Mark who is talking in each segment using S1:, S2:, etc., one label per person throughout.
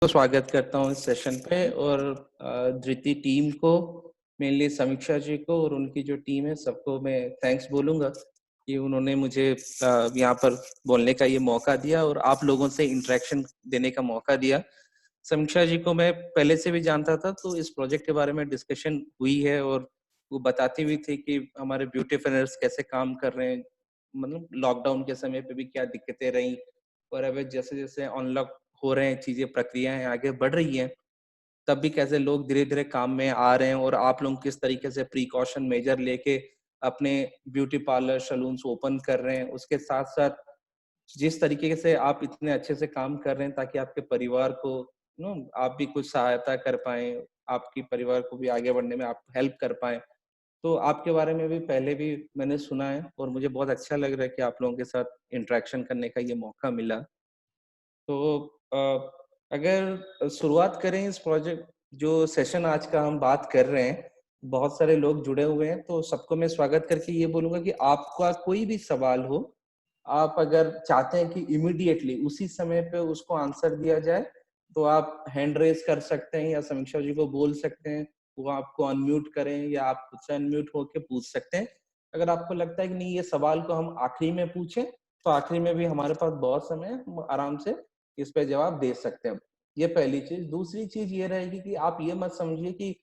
S1: तो स्वागत करता हूँ इस सेशन पे और धृति टीम को, मेनली समीक्षा जी को और उनकी जो टीम है सबको मैं थैंक्स बोलूँगा कि उन्होंने मुझे यहाँ पर बोलने का ये मौका दिया और आप लोगों से इंटरेक्शन देने का मौका दिया। समीक्षा जी को मैं पहले से भी जानता था, तो इस प्रोजेक्ट के बारे में डिस्कशन हुई है और वो बताती हुई थी कि हमारे ब्यूटी पार्लर्स कैसे काम कर रहे हैं, मतलब लॉकडाउन के समय पे भी क्या दिक्कतें रहीं और अब जैसे-जैसे अनलॉक हो रहे हैं, चीजें प्रक्रियाएं आगे बढ़ रही हैं, तब भी कैसे लोग धीरे-धीरे काम में आ रहे हैं और आप लोग किस तरीके से प्रिकॉशन मेजर लेके अपने ब्यूटी पार्लर, सैलून्स ओपन कर रहे हैं। उसके साथ-साथ जिस तरीके से आप इतने अच्छे से काम कर रहे हैं ताकि आपके परिवार को आप भी कुछ सहायता कर पाएँ, आपके परिवार को भी आगे बढ़ने में आप हेल्प कर पाएँ। तो आपके बारे में भी पहले भी मैंने सुना है और मुझे बहुत अच्छा लग रहा है कि आप लोगों के साथ इंटरेक्शन करने का ये मौका मिला। तो अगर शुरुआत करें इस प्रोजेक्ट जो सेशन आज का हम बात कर रहे हैं, बहुत सारे लोग जुड़े हुए हैं, तो सबको मैं स्वागत करके ये बोलूँगा कि आपका कोई भी सवाल हो, आप अगर चाहते हैं कि इमीडिएटली उसी समय पे उसको आंसर दिया जाए, तो आप हैंड रेज़ कर सकते हैं या समीक्षा जी को बोल सकते हैं, वो आपको अनम्यूट करें या आप खुद से अनम्यूट होके पूछ सकते हैं। अगर आपको लगता है कि नहीं ये सवाल को हम आखिरी में पूछें, तो आखिरी में भी हमारे पास बहुत समय है, हम आराम से इस पे जवाब दे सकते हैं। ये पहली चीज़। दूसरी चीज़ ये रहेगी कि आप ये मत समझिए कि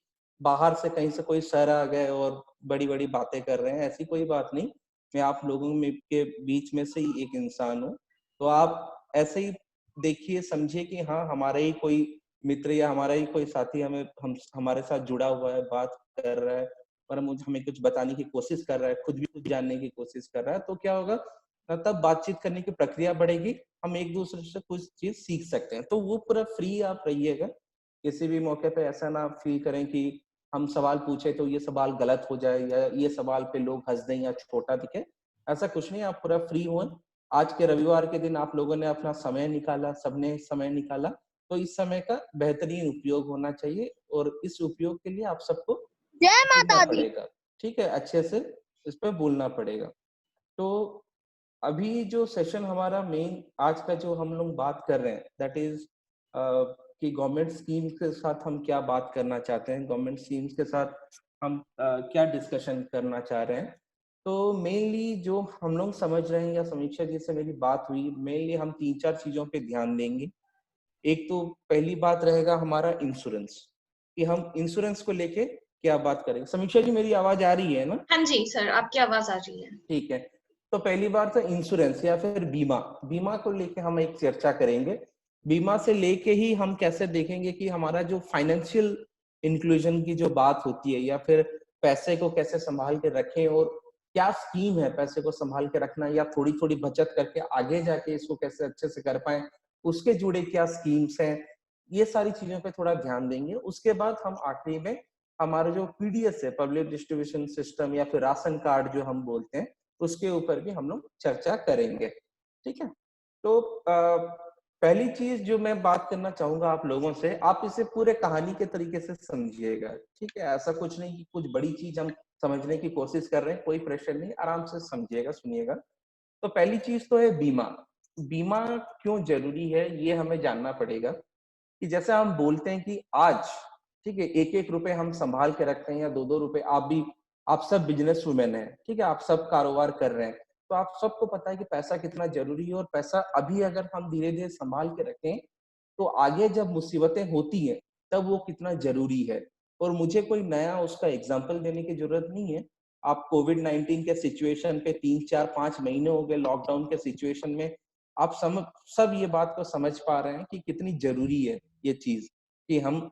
S1: बाहर से कहीं से कोई सर आ गए और बड़ी-बड़ी बातें कर रहे हैं, ऐसी कोई बात नहीं। मैं आप लोगों में के बीच में से ही एक इंसान हूँ। तो आप ऐसे ही देखिए, समझिए कि हाँ, हमारा ही कोई मित्र या हमारा ही कोई साथी हमारे साथ जुड़ा हुआ है, बात कर रहा है और मुझे हमें कुछ बताने की कोशिश कर रहा है, खुद भी कुछ जानने की कोशिश कर रहा है, तो क्या होगा तब बातचीत करने की प्रक्रिया बढ़ेगी, हम एक-दूसरे से कुछ चीज़ सीख सकते हैं। तो वो पूरा फ्री आप रहिएगा, किसी भी मौके पे ऐसा ना फ़ील करें कि हम सवाल पूछे तो ये सवाल गलत हो जाए या ये सवाल पे लोग हँस दें या छोटा दिखे, ऐसा कुछ नहीं है, आप पूरा फ्री हों। आज के रविवार के दिन आप लोगों ने अपना समय निकाला, सबने समय निकाला, तो इस समय का बेहतरीन उपयोग होना चाहिए और इस उपयोग के लिए आप सबको
S2: जय
S1: सीखना
S2: माता दी।
S1: पड़ेगा, ठीक है? अच्छे से इस पे बोलना पड़ेगा। तो अभी जो सेशन हमारा मेन आज का जो हम लोग बात कर रहे हैं दैट इज कि गवर्नमेंट स्कीम के साथ हम क्या बात करना चाहते हैं, गवर्नमेंट स्कीम्स के साथ हम क्या डिस्कशन करना चाह रहे हैं। तो मेनली जो हम लोग समझ रहे हैं या समीक्षा जी से मेरी बात हुई, मेनली हम 3-4 चीजों पे ध्यान देंगे। एक तो पहली बात रहेगा हमारा इंश्योरेंस, कि हम इंश्योरेंस को लेके क्या बात करेंगे। समीक्षा जी मेरी आवाज आ रही है ना?
S2: हाँ जी सर, आपकी आवाज आ रही है।
S1: ठीक है। तो पहली बार तो इंश्योरेंस या फिर बीमा, बीमा को लेके हम एक चर्चा करेंगे। बीमा से लेके ही हम कैसे देखेंगे कि हमारा जो फाइनेंशियल इंक्लूजन की जो बात होती है या फिर पैसे को कैसे संभाल के रखें और क्या स्कीम है पैसे को संभाल के रखना या थोड़ी-थोड़ी बचत करके आगे जाके इसको कैसे अच्छे से कर पाएँ, उसके जुड़े क्या स्कीम्स हैं, ये सारी चीज़ों पे थोड़ा ध्यान देंगे। उसके बाद हम आखिरी में हमारा जो पीडीएस है, पब्लिक डिस्ट्रीब्यूशन सिस्टम या फिर राशन कार्ड जो हम बोलते हैं, उसके ऊपर भी हम लोग चर्चा करेंगे, ठीक है? तो पहली चीज़ जो मैं बात करना चाहूँगा आप लोगों से, आप इसे पूरे कहानी के तरीके से समझिएगा, ठीक है? ऐसा कुछ नहीं कि कुछ बड़ी चीज़ हम समझने की कोशिश कर रहे हैं, कोई प्रेशर नहीं, आराम से समझिएगा, सुनिएगा। तो पहली चीज़ तो है बीमा। बीमा क्यों ज़रूरी है, ये हमें जानना पड़ेगा कि जैसे हम बोलते हैं कि आज, ठीक है, 1-1 रुपए हम सँभाल के रखते हैं या 2-2 रुपए आप सब बिज़नेस वुमन हैं, ठीक है? आप सब कारोबार कर रहे हैं। तो आप सबको पता है कि पैसा कितना ज़रूरी है और पैसा अभी अगर हम धीरे-धीरे सँभाल के रखें, तो आगे जब मुसीबतें होती हैं, तब वो कितना ज़रूरी है। और मुझे कोई नया उसका एग्ज़ाम्पल देने की ज़रूरत नहीं है। आप कोविड-19 के सिचुएशन पे 3, 4, 5 महीने हो गए लॉकडाउन के सिचुएशन में, आप सब ये बात को समझ पा रहे हैं कि कितनी ज़रूरी है ये चीज़, कि हम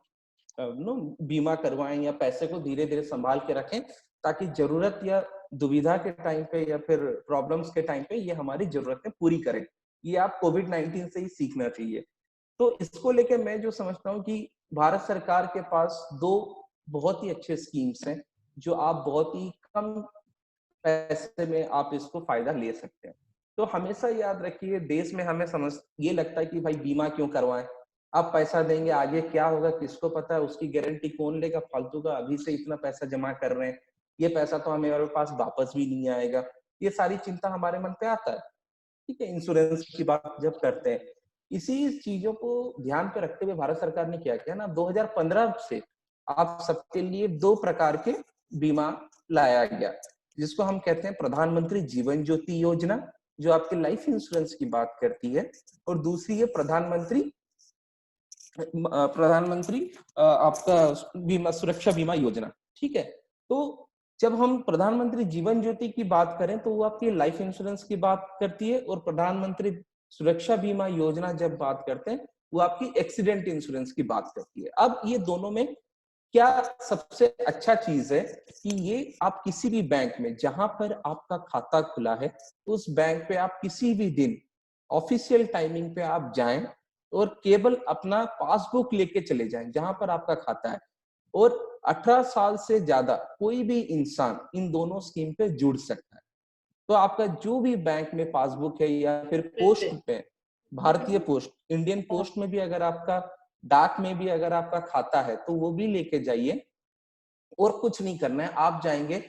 S1: बीमा करवाएँ या पैसे को धीरे-धीरे सँभाल के रखें, ताकि ज़रूरत या दुविधा के टाइम पे या फिर प्रॉब्लम्स के टाइम पे ये हमारी ज़रूरतें पूरी करे। ये आप कोविड-19 से ही सीखना चाहिए। तो इसको लेके मैं जो समझता हूँ कि भारत सरकार के पास 2 बहुत ही अच्छे स्कीम्स हैं, जो आप बहुत ही कम पैसे में आप इसको फ़ायदा ले सकते हैं। तो हमेशा याद रखिए, देश में हमें ये लगता है कि भाई बीमा क्यों करवाएँ? आप पैसा देंगे, आगे क्या होगा किसको पता है, उसकी गारंटी कौन लेगा फालतू का, अभी से इतना पैसा जमा कर रहे हैं, ये पैसा तो हमारे पास वापस भी नहीं आएगा। ये सारी चिंता हमारे मन पे आता है, ठीक है? इंश्योरेंस की बात जब करते हैं। इसी चीजों को ध्यान पे रखते हुए भारत सरकार ने क्या किया ना, 2015 से आप सबके लिए 2 प्रकार के बीमा लाया गया, जिसको हम कहते हैं प्रधानमंत्री जीवन ज्योति योजना, जो आपके लाइफ इंश्योरेंस की बात करती है, और दूसरी है प्रधानमंत्री आपका बीमा, सुरक्षा बीमा योजना। ठीक है, तो जब हम प्रधानमंत्री जीवन ज्योति की बात करें तो वो आपकी लाइफ इंश्योरेंस की बात करती है, और प्रधानमंत्री सुरक्षा बीमा योजना जब बात करते हैं वो आपकी एक्सीडेंट इंश्योरेंस की बात करती है। अब ये दोनों में क्या सबसे अच्छा चीज है कि ये आप किसी भी बैंक में जहां पर आपका खाता खुला है उस बैंक पे आप किसी भी दिन ऑफिशियल टाइमिंग पे आप जाएं और केवल अपना पासबुक लेके चले जाएं जहां पर आपका खाता है, और 18 साल से ज्यादा कोई भी इंसान इन दोनों स्कीम पे जुड़ सकता है। तो आपका जो भी बैंक में पासबुक है या फिर पोस्ट पे, भारतीय पोस्ट, इंडियन पोस्ट में भी अगर आपका, डाक में भी अगर आपका खाता है तो वो भी लेके जाइए, और कुछ नहीं करना है, आप जाएंगे।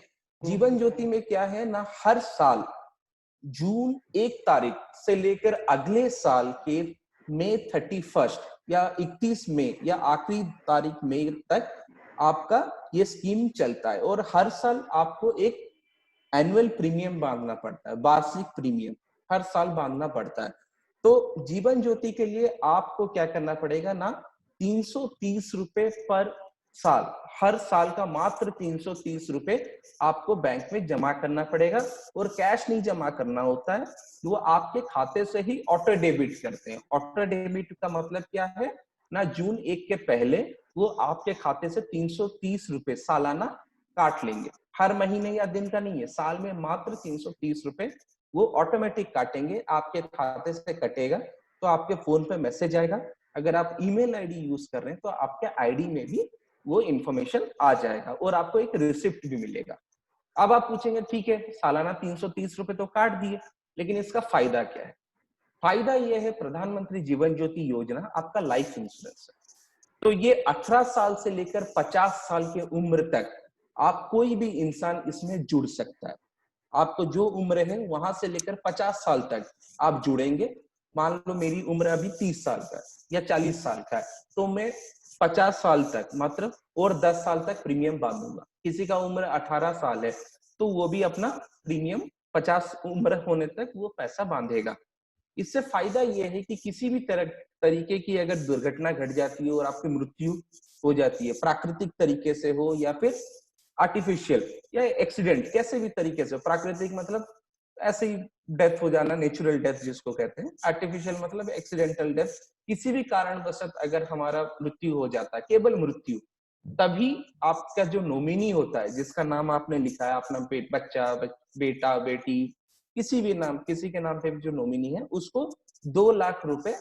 S1: जीवन ज्योति में क्या है ना, हर साल जून 1 तारीख से लेकर अगले साल के मई 31 या 31 मई या आखिरी तारीख मई तक आपका ये स्कीम चलता है, और हर साल आपको एक एनुअल प्रीमियम बांधना पड़ता है, वार्षिक प्रीमियम हर साल बांधना पड़ता है। तो जीवन ज्योति के लिए आपको क्या करना पड़ेगा ना, 330 रुपए पर साल, हर साल का मात्र 330 रुपए आपको बैंक में जमा करना पड़ेगा, और कैश नहीं जमा करना होता है, वो आपके खाते से ही ऑटो डेबिट करते हैं। ऑटो डेबिट का मतलब क्या है ना, जून 1 के पहले वो आपके खाते से 330 रुपए सालाना काट लेंगे, हर महीने या दिन का नहीं है, साल में मात्र 330 रुपए वो ऑटोमेटिक काटेंगे, आपके खाते से कटेगा। तो आपके फोन पे मैसेज आएगा, अगर आप ईमेल आईडी यूज कर रहे हैं तो आपके आईडी में भी वो इंफॉर्मेशन आ जाएगा, और आपको एक रिसिप्ट भी मिलेगा। अब आप पूछेंगे ठीक है, सालाना 330 रुपए तो काट दिए, लेकिन इसका फायदा क्या है? फायदा यह है, प्रधानमंत्री जीवन ज्योति योजना आपका लाइफ इंश्योरेंस है। तो ये 18 साल से लेकर 50 साल की उम्र तक आप कोई भी इंसान इसमें जुड़ सकता है। आपको जो उम्र है वहां से लेकर 50 साल तक आप जुड़ेंगे। मान लो मेरी उम्र अभी 30 साल का या 40 साल का है, तो मैं 50 साल तक मात्र और 10 साल तक प्रीमियम बांधूंगा। किसी का उम्र 18 साल है तो वो भी अपना प्रीमियम 50 उम्र होने तक वो पैसा बांधेगा। इससे फायदा ये है कि किसी भी तरह तरीके की अगर दुर्घटना घट जाती है और आपकी मृत्यु हो जाती है, प्राकृतिक तरीके से हो या फिर आर्टिफिशियल या एक्सीडेंट, कैसे भी तरीके से, प्राकृतिक मतलब ऐसे ही डेथ हो जाना, नेचुरल डेथ जिसको कहते हैं, आर्टिफिशियल मतलब एक्सीडेंटल डेथ, किसी भी कारणवश अगर हमारा मृत्यु हो जाता है, केवल मृत्यु, तभी आपका जो नॉमिनी होता है, जिसका नाम आपने लिखा है, अपना बच्चा, बेटा, बेटी, किसी भी नाम, किसी के नाम पे जो नॉमिनी है, उसको 2 लाख रुपए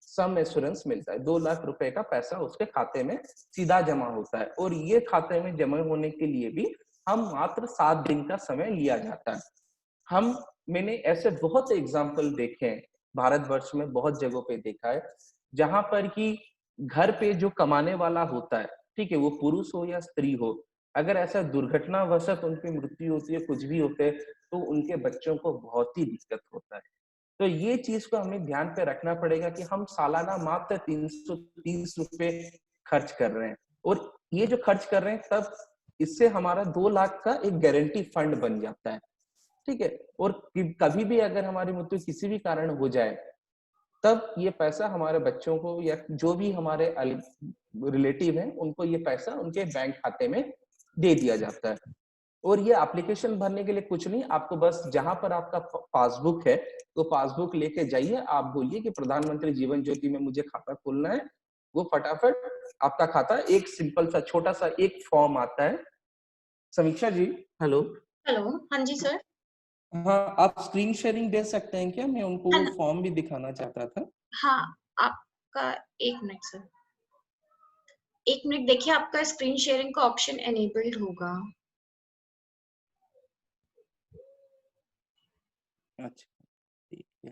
S1: सम एश्योरेंस मिलता है। 2 लाख रुपए का पैसा उसके खाते में सीधा जमा होता है, और ये खाते में जमा होने के लिए भी हम मात्र 7 दिन का समय लिया जाता है। मैंने ऐसे बहुत एग्जाम्पल देखे हैं, भारतवर्ष में बहुत जगहों पे देखा है, जहां पर कि घर पे जो कमाने वाला होता है, ठीक है, वो पुरुष हो या स्त्री हो, अगर ऐसा दुर्घटनावशत उनकी मृत्यु होती है, कुछ भी होते हैं, तो उनके बच्चों को बहुत ही दिक्कत होता है। तो ये चीज को हमें ध्यान पे रखना पड़ेगा कि हम सालाना मात्र 330 रुपए खर्च कर रहे हैं, और ये जो खर्च कर रहे हैं तब इससे हमारा 2 लाख का एक गारंटी फंड बन जाता है। ठीक है, और कभी भी अगर हमारी मृत्यु किसी भी कारण हो जाए, तब ये पैसा हमारे बच्चों को या जो भी हमारे रिलेटिव हैं उनको ये पैसा उनके बैंक खाते में दे दिया जाता है। और ये एप्लीकेशन भरने के लिए कुछ नहीं, आपको बस जहां पर आपका पासबुक है तो पासबुक लेके जाइए, आप बोलिए कि प्रधानमंत्री जीवन ज्योति में मुझे खाता खोलना है, वो फटाफट आपका खाता, एक सिंपल सा छोटा सा एक फॉर्म आता है। समीक्षा जी, हेलो।
S2: हेलो, हाँ जी सर।
S1: हाँ, आप स्क्रीन शेयरिंग दे सकते हैं क्या? मैं उनको
S2: है
S1: वो
S2: ना?
S1: फॉर्म भी दिखाना चाहता था।
S2: हाँ, आपका 1 मिनट सर। 1 मिनट देखिए, आपका स्क्रीन शेयरिंग का ऑप्शन एनेबल्ड होगा।
S1: अच्छा, ठीक है।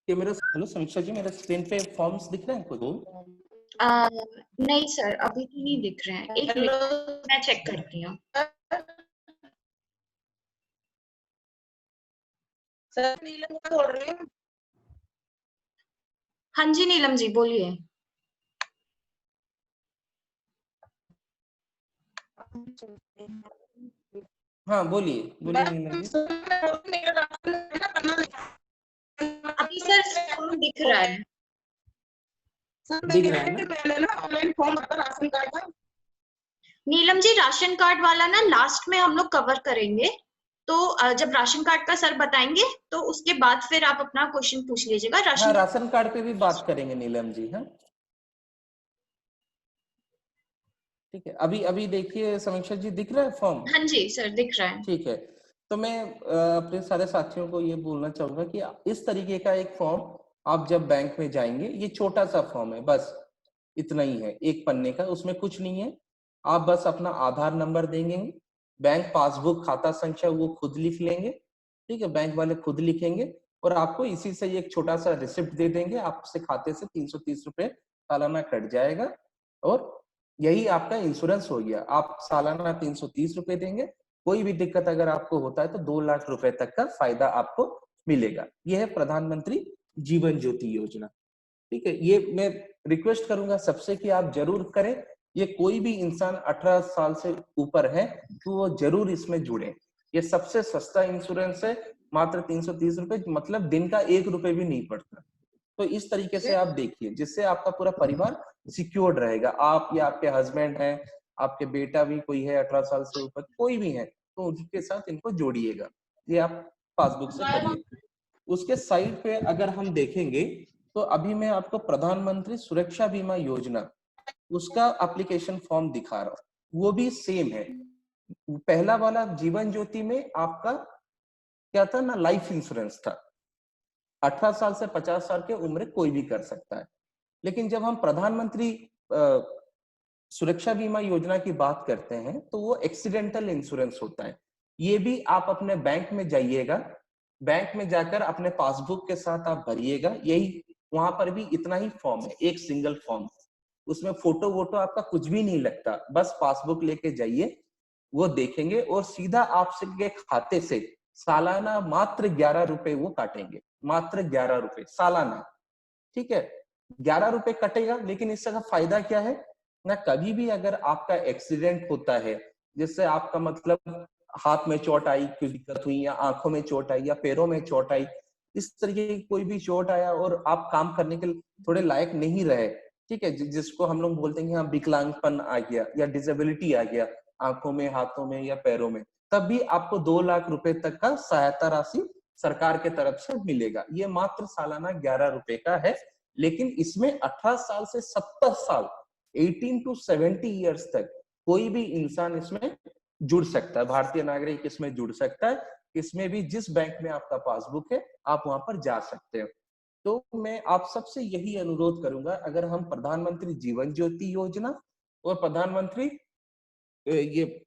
S1: ये मेरा, हेलो समीक्षा जी, मेरा स्क्रीन पे फॉर्म्स दिख रहे हैं आपको?
S2: नहीं सर, अभी तो नहीं दिख रहे हैं। 1 मिनट मैं चेक करती हूँ।
S3: सर नीलम का बोल रही हूँ।
S2: हाँ जी नीलम जी बोलिए।
S1: हाँ बोलिए बोलिए नीलम जी।
S2: अभी सर फॉर्म दिख रहा है।
S3: सर
S1: दिख रहा है ना?
S3: मैंने ना ऑनलाइन फॉर्म भरा राशन कार्ड का।
S2: नीलम जी राशन कार्ड वाला ना लास्ट में हम लोग कवर करेंगे, तो जब राशन कार्ड का सर बताएंगे तो उसके बाद फिर आप अपना क्वेश्चन पूछ लीजिएगा।
S1: हाँ
S2: राशन
S1: राशन कार्ड पे भी बात करेंगे नीलम जी। हाँ ठीक है, अभी अभी देखिए समीक्षा जी दिख रहा है फॉर्म?
S2: हाँ जी सर दिख रहा है।
S1: ठीक है, तो मैं अपने सारे साथियों को ये बोलना चाहूंगा कि इस तरीके का एक फॉर्म आप जब बैंक में जाएंगे, ये छोटा सा फॉर्म है, बस इतना ही है, एक पन्ने का, उसमें कुछ नहीं है। आप बस अपना आधार नंबर देंगे, बैंक पासबुक खाता संख्या वो खुद लिख लेंगे, ठीक है, बैंक वाले खुद लिखेंगे, और आपको इसी से एक छोटा सा रिसिप्ट दे देंगे, आपसे खाते से 330 रुपए सालाना कट जाएगा, और यही आपका इंश्योरेंस हो गया। आप सालाना 330 रुपए देंगे, कोई भी दिक्कत अगर आपको होता है तो 2 लाख रुपए तक का फायदा आपको मिलेगा। यह है प्रधानमंत्री जीवन ज्योति योजना। ठीक है, ये मैं रिक्वेस्ट करूंगा सबसे कि आप जरूर करें। ये कोई भी इंसान 18 साल से ऊपर है तो वो जरूर इसमें जुड़े। ये सबसे सस्ता इंश्योरेंस है, मात्र 330 रुपए, मतलब दिन का 1 रुपए भी नहीं पड़ता। तो इस तरीके से आप देखिए, जिससे आपका पूरा परिवार सिक्योर्ड रहेगा। आप या आपके हस्बैंड हैं, आपके बेटा भी कोई है 18 साल से ऊपर, कोई भी है, तो उनके साथ इनको जोड़िएगा। ये आप पासबुक से करिए। उसके साइड पे अगर हम देखेंगे तो अभी मैं आपको प्रधानमंत्री सुरक्षा बीमा योजना, उसका एप्लीकेशन फॉर्म दिखा रहा हूँ। वो भी सेम है। पहला वाला जीवन ज्योति में आपका क्या था ना, लाइफ इंश्योरेंस था। 18 साल से 50 साल के उम्र कोई भी कर सकता है। लेकिन जब हम प्रधानमंत्री सुरक्षा बीमा योजना की बात करते हैं तो वो एक्सीडेंटल इंश्योरेंस होता है। ये भी आप अपने बैंक में जाइएगा, बैंक में जाकर अपने पासबुक के साथ आप भरिएगा। यही वहां पर भी इतना ही फॉर्म है, एक सिंगल फॉर्म। उसमें फोटो वोटो आपका कुछ भी नहीं लगता, बस पासबुक लेके जाइए, वो देखेंगे और सीधा आपके खाते से सालाना मात्र 11 रुपए वो काटेंगे, मात्र 11 रुपए सालाना। ठीक है, 11 रुपए कटेगा, लेकिन इसका फायदा क्या है ना, कभी भी अगर आपका एक्सीडेंट होता है, जिससे आपका मतलब हाथ में चोट आई, कोई दिक्कत हुई, या आंखों में चोट आई, या पैरों में चोट आई, इस तरीके की कोई भी चोट आया और आप काम करने के थोड़े लायक नहीं रहे, ठीक है, जिसको हम लोग बोलते हैं कि हाँ विकलांगपन आ गया या डिसेबिलिटी आ गया आंखों में, हाथों में या पैरों में, तब भी आपको 2 लाख रुपए तक का सहायता राशि सरकार के तरफ से मिलेगा। ये मात्र सालाना 11 रुपए का है। लेकिन इसमें 18 साल से 70 साल, 18 टू 70 इयर्स तक कोई भी इंसान इसमें जुड़ सकता है, भारतीय नागरिक इसमें जुड़ सकता है। इसमें भी जिस बैंक में आपका पासबुक है आप वहां पर जा सकते हो। तो मैं आप सबसे यही अनुरोध करूंगा, अगर हम प्रधानमंत्री जीवन ज्योति योजना और प्रधानमंत्री ये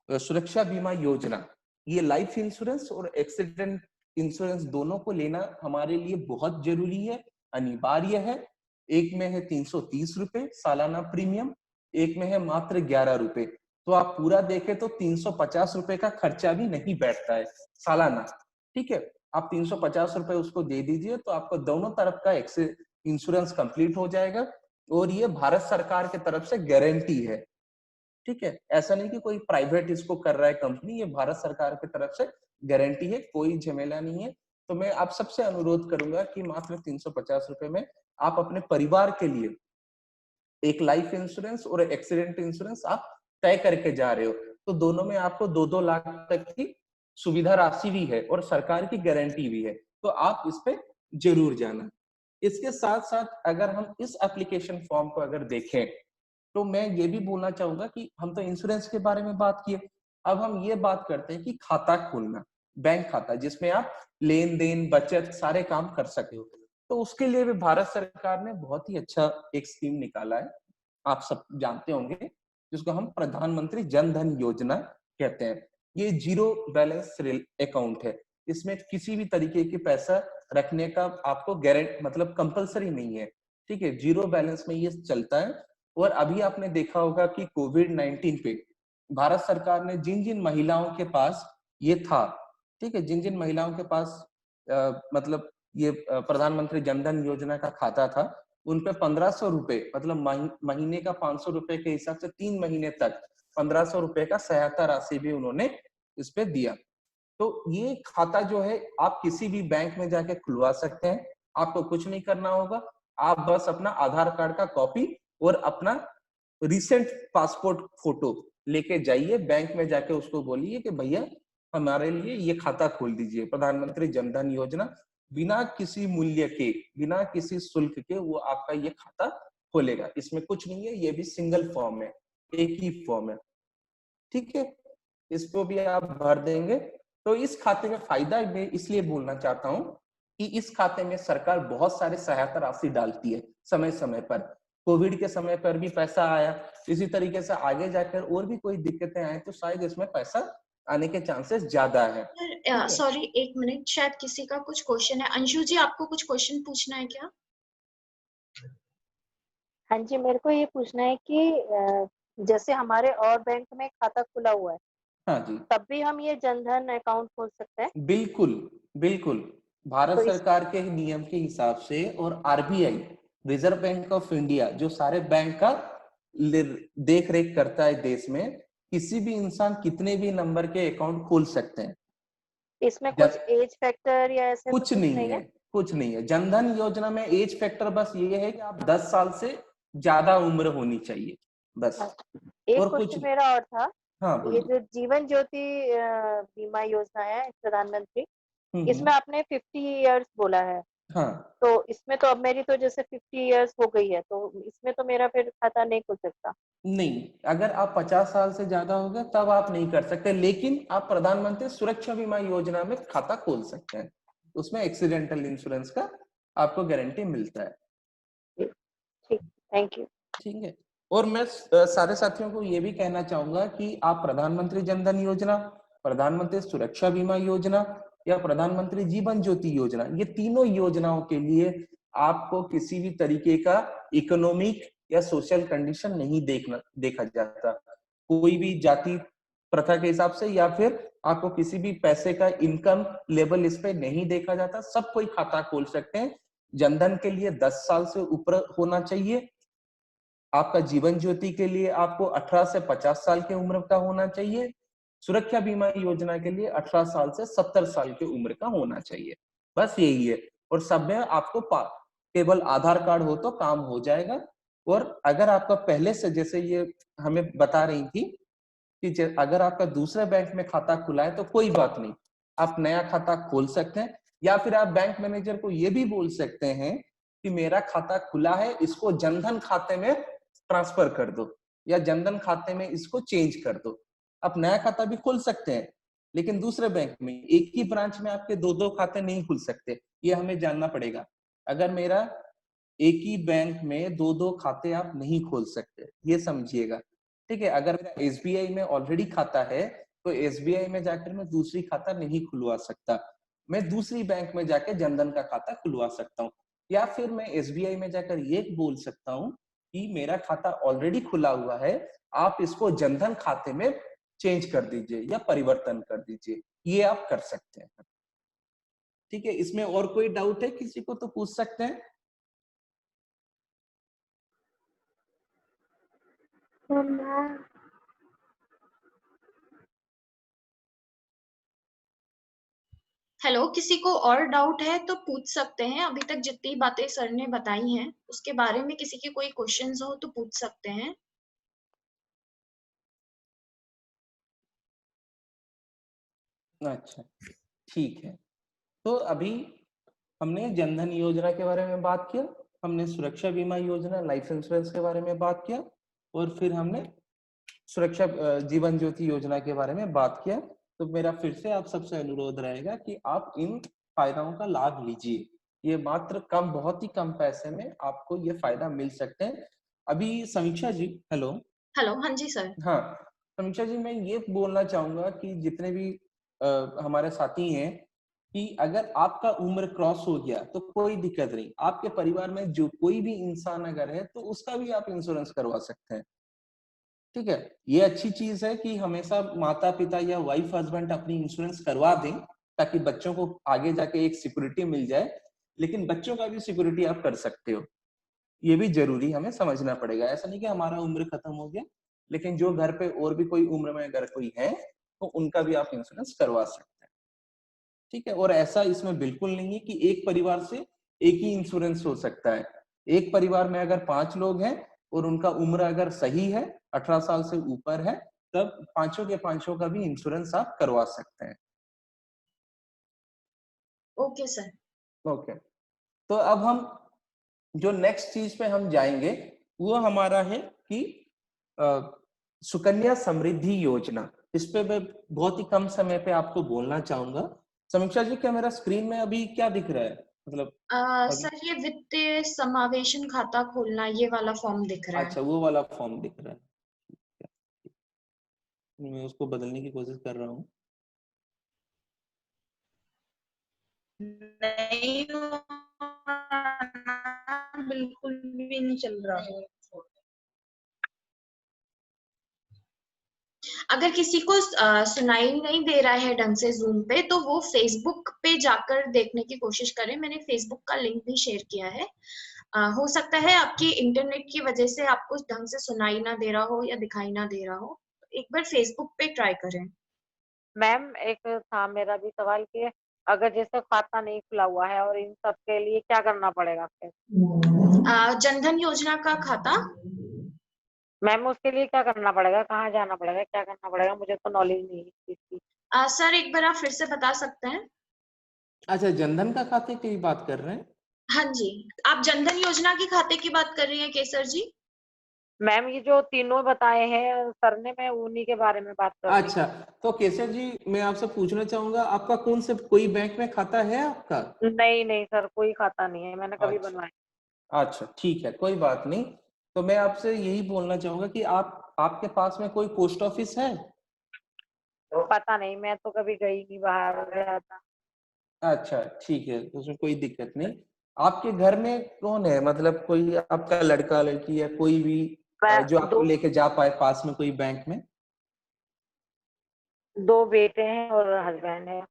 S1: सुरक्षा बीमा योजना, ये लाइफ इंश्योरेंस और एक्सीडेंट इंश्योरेंस दोनों को लेना हमारे लिए बहुत जरूरी है, अनिवार्य है। एक में है 330 रुपए सालाना प्रीमियम, एक में है मात्र 11 रुपए। तो आप पूरा देखें तो 350 रुपए का खर्चा भी नहीं बैठता है सालाना। ठीक है, आप 350 रुपए उसको दे दीजिए तो आपको दोनों तरफ का इंश्योरेंस कंप्लीट हो जाएगा, और ये भारत सरकार की तरफ से गारंटी है। ठीक है, ऐसा नहीं कि कोई प्राइवेट इसको कर रहा है कंपनी, ये भारत सरकार की तरफ से गारंटी है, कोई झमेला नहीं है। तो मैं आप सबसे अनुरोध करूंगा कि मात्र 350 रुपए में आप अपने परिवार के लिए एक लाइफ इंश्योरेंस और एक्सीडेंट इंश्योरेंस आप तय करके जा रहे हो, तो दोनों में आपको 2-2 लाख तक की सुविधा राशि भी है और सरकार की गारंटी भी है। तो आप इस पे जरूर जाना। इसके साथ साथ अगर हम इस एप्लीकेशन फॉर्म को अगर देखें तो मैं ये भी बोलना चाहूंगा कि हम तो इंश्योरेंस के बारे में बात किए, अब हम ये बात करते हैं कि खाता खोलना, बैंक खाता जिसमें आप लेन देन बचत सारे काम कर सके हो। तो उसके लिए भी भारत सरकार ने बहुत ही अच्छा एक स्कीम निकाला है, आप सब जानते होंगे, जिसको हम प्रधानमंत्री जन धन योजना कहते हैं। ये जीरो बैलेंस अकाउंट है, इसमें किसी भी तरीके की पैसा रखने का आपको गारंटी मतलब कंपलसरी नहीं है। ठीक है, जीरो बैलेंस में ये चलता है। और अभी आपने देखा होगा कि कोविड-19 पे भारत सरकार ने जिन जिन महिलाओं के पास ये था, ठीक है, जिन जिन महिलाओं के पास मतलब ये प्रधानमंत्री जनधन योजना का खाता था, उन पे 1500 रुपए मतलब महीने का 500 रुपए के हिसाब से 3 महीने तक 1500 रुपए का सहायता राशि भी उन्होंने इस पे दिया। तो ये खाता जो है आप किसी भी बैंक में जाके खुलवा सकते हैं, आपको कुछ नहीं करना होगा, आप बस अपना आधार कार्ड का कॉपी और अपना रिसेंट पासपोर्ट फोटो लेके जाइए बैंक में, जाके उसको बोलिए कि भैया हमारे लिए ये खाता खोल दीजिए, प्रधानमंत्री जनधन योजना, बिना किसी मूल्य के, बिना किसी शुल्क के वो आपका ये खाता खोलेगा। इसमें कुछ नहीं है, ये भी सिंगल फॉर्म है, एक ही फॉर्म है, ठीक है। इसको भी आप भर देंगे। तो इस खाते में फायदा मैं इसलिए बोलना चाहता हूं कि इस खाते में सरकार बहुत सारे सहायता राशि डालती है समय समय पर। कोविड के समय पर भी पैसा आया, इसी तरीके से आगे जाकर और भी कोई दिक्कतें आए तो शायद इसमें पैसा आने के चांसेस ज्यादा है।
S2: सॉरी, एक मिनट, शायद किसी का कुछ क्वेश्चन है। अंशु जी, आपको कुछ क्वेश्चन पूछना है क्या?
S4: हाँ जी, मेरे को ये पूछना है कि जैसे हमारे और बैंक में खाता खुला हुआ है,
S1: हाँ जी,
S4: तब भी हम ये जनधन अकाउंट खोल सकते हैं?
S1: बिल्कुल बिल्कुल। भारत
S4: तो
S1: सरकार के नियम के हिसाब से और RBI, reserve bank of India, जो सारे बैंक का देख रेख करता है देश में, किसी भी इंसान कितने भी नंबर के अकाउंट खोल सकते हैं।
S4: इसमें कुछ एज फैक्टर या ऐसे
S1: कुछ नहीं है, कुछ नहीं है। जनधन योजना में एज फैक्टर बस ये है कि आप 10 साल से ज्यादा उम्र होनी चाहिए, बस।
S4: एक
S1: और कुछ
S4: क्वेश्चन मेरा और था,
S1: हाँ
S4: ये
S1: बोलिए।
S4: जो जीवन ज्योति बीमा योजना है प्रधानमंत्री, इसमें आपने 50 इयर्स बोला है,
S1: हाँ
S4: तो इसमें तो अब मेरी तो जैसे 50 इयर्स हो गई है, तो इसमें तो मेरा फिर खाता नहीं खुल सकता।
S1: नहीं, अगर आप 50 साल से ज्यादा हो गए तब आप नहीं कर सकते, लेकिन आप प्रधानमंत्री सुरक्षा बीमा योजना में खाता खोल सकते हैं। उसमें एक्सीडेंटल इंश्योरेंस का आपको गारंटी मिलता है।
S4: ठीक, थैंक यू।
S1: ठीक है। और मैं सारे साथियों को ये भी कहना चाहूंगा कि आप प्रधानमंत्री जनधन योजना, प्रधानमंत्री सुरक्षा बीमा योजना या प्रधानमंत्री जीवन ज्योति योजना, ये तीनों योजनाओं के लिए आपको किसी भी तरीके का इकोनॉमिक या सोशल कंडीशन नहीं देखा जाता। कोई भी जाति प्रथा के हिसाब से या फिर आपको किसी भी पैसे का इनकम लेवल इस पे नहीं देखा जाता, सब कोई खाता खोल सकते हैं। जनधन के लिए 10 साल से ऊपर होना चाहिए, आपका जीवन ज्योति के लिए आपको 18 से 50 साल की उम्र का होना चाहिए, सुरक्षा बीमा योजना के लिए 18 साल से 70 साल की उम्र का होना चाहिए, बस यही है। और सब में आपको केवल आधार कार्ड हो तो काम हो जाएगा। और अगर आपका पहले से, जैसे ये हमें बता रही थी कि अगर आपका दूसरे बैंक में खाता खुला है तो कोई बात नहीं, आप नया खाता खोल सकते हैं, या फिर आप बैंक मैनेजर को ये भी बोल सकते हैं कि मेरा खाता खुला है, इसको जनधन खाते में ट्रांसफर कर दो या जनधन खाते में इसको चेंज कर दो। आप नया खाता भी खोल सकते हैं, लेकिन दूसरे बैंक में। एक ही ब्रांच में आपके दो दो खाते नहीं खुल सकते, ये हमें जानना पड़ेगा। अगर मेरा एक ही बैंक में दो दो खाते आप नहीं खोल सकते, ये समझिएगा, ठीक है। अगर मेरा एसबीआई में ऑलरेडी खाता है तो एसबीआई में जाकर मैं दूसरी खाता नहीं खुलवा सकता, मैं दूसरी बैंक में जाकर जनधन का खाता खुलवा सकता हूँ। या फिर मैं एसबीआई में जाकर ये बोल सकता हूँ कि मेरा खाता ऑलरेडी खुला हुआ है, आप इसको जनधन खाते में चेंज कर दीजिए या परिवर्तन कर दीजिए, ये आप कर सकते हैं। ठीक है, इसमें और कोई डाउट है किसी को तो पूछ सकते हैं।
S2: हेलो, किसी को और डाउट है तो पूछ सकते हैं। अभी तक जितनी बातें सर ने बताई हैं उसके बारे में किसी के कोई क्वेश्चंस हो तो पूछ सकते हैं।
S1: अच्छा, ठीक है। तो अभी हमने जनधन योजना के बारे में बात किया, हमने सुरक्षा बीमा योजना लाइफ इंश्योरेंस के बारे में बात किया, और फिर हमने सुरक्षा जीवन ज्योति योजना के बारे में बात किया। तो मेरा फिर से आप सबसे अनुरोध रहेगा कि आप इन फायदाओं का लाभ लीजिए। ये मात्र कम, बहुत ही कम पैसे में आपको ये फायदा मिल सकते हैं। अभी समीक्षा जी, हेलो।
S2: हेलो, हाँ जी सर।
S1: हाँ, समीक्षा जी, मैं ये बोलना चाहूंगा कि जितने भी हमारे साथी हैं कि अगर आपका उम्र क्रॉस हो गया तो कोई दिक्कत नहीं, आपके परिवार में जो कोई भी इंसान अगर है तो उसका भी आप इंश्योरेंस करवा सकते हैं। ठीक है, ये अच्छी चीज है कि हमेशा माता पिता या वाइफ हस्बैंड अपनी इंश्योरेंस करवा दें, ताकि बच्चों को आगे जाके एक सिक्योरिटी मिल जाए, लेकिन बच्चों का भी सिक्योरिटी आप कर सकते हो, ये भी जरूरी हमें समझना पड़ेगा। ऐसा नहीं कि हमारा उम्र खत्म हो गया, लेकिन जो घर पे और भी कोई उम्र में अगर कोई है तो उनका भी आप इंश्योरेंस करवा सकते हैं, ठीक है। और ऐसा इसमें बिल्कुल नहीं है कि एक परिवार से एक ही इंश्योरेंस हो सकता है। एक परिवार में अगर 5 लोग हैं और उनका उम्र अगर सही है, 18 साल से ऊपर है, तब पांचों के पांचों का भी इंश्योरेंस आप करवा सकते हैं।
S2: Okay sir.
S1: ओके, तो अब हम जो नेक्स्ट चीज पे हम जाएंगे वो हमारा है कि सुकन्या समृद्धि योजना। इस पे मैं बहुत ही कम समय पे आपको बोलना चाहूंगा। समीक्षा जी, क्या मेरा स्क्रीन में अभी क्या दिख रहा है, मतलब अभी?
S2: सर ये वित्तीय समावेशन खाता खोलना, ये वाला फॉर्म दिख रहा है।
S1: अच्छा, वो वाला फॉर्म दिख रहा है, मैं उसको बदलने की कोशिश कर रहा हूँ।
S3: नहीं, बिल्कुल भी नहीं चल रहा है।
S2: अगर किसी को सुनाई नहीं दे रहा है ढंग से जूम पे, तो वो फेसबुक पे जाकर देखने की कोशिश करें। मैंने फेसबुक का लिंक भी शेयर किया है। हो सकता है आपकी इंटरनेट की वजह से आपको ढंग से सुनाई ना दे रहा हो या दिखाई ना दे रहा हो। एक बार फेसबुक पे ट्राई करें।
S4: मैम एक था मेरा भी सवाल कि अगर जैसे खाता नहीं खुला हुआ है और इन सब के लिए क्या करना पड़ेगा फिर?
S2: जनधन योजना का खाता।
S4: मैम उसके लिए क्या करना पड़ेगा, कहाँ जाना पड़ेगा, क्या करना पड़ेगा? मुझे तो नॉलेज नहीं है इस चीज की।
S2: सर एक बार आप फिर से बता सकते हैं?
S1: अच्छा, जनधन का खाते की बात कर रहे हैं?
S2: हाँ जी, आप जनधन योजना के खाते की बात कर रही हैं केसर जी?
S4: मैम ये जो तीनों बताए हैं सर ने, मैं उन्हीं के बारे में बात कर रही
S1: अच्छा, तो केसर जी मैं आपसे पूछना चाहूंगा, आपका कौन से कोई बैंक में खाता है आपका?
S4: हूँ। नहीं नहीं सर, कोई खाता नहीं है, मैंने कभी
S1: अच्छा,
S4: बनवाया।
S1: अच्छा ठीक है, कोई बात नहीं। तो मैं आपसे यही बोलना चाहूंगा कि आपके पास में कोई पोस्ट ऑफिस है?
S4: पता नहीं, मैं तो कभी गई नहीं बाहर ज्यादा।
S1: अच्छा ठीक है, तो उसमें कोई दिक्कत नहीं। आपके घर में कौन है, मतलब कोई आपका लड़का लड़की या कोई भी
S4: मैं
S1: जो आपको
S4: दो
S1: लेके जा पाए पास में कोई बैंक में?
S4: दो बेटे हैं और हस्बैंड है।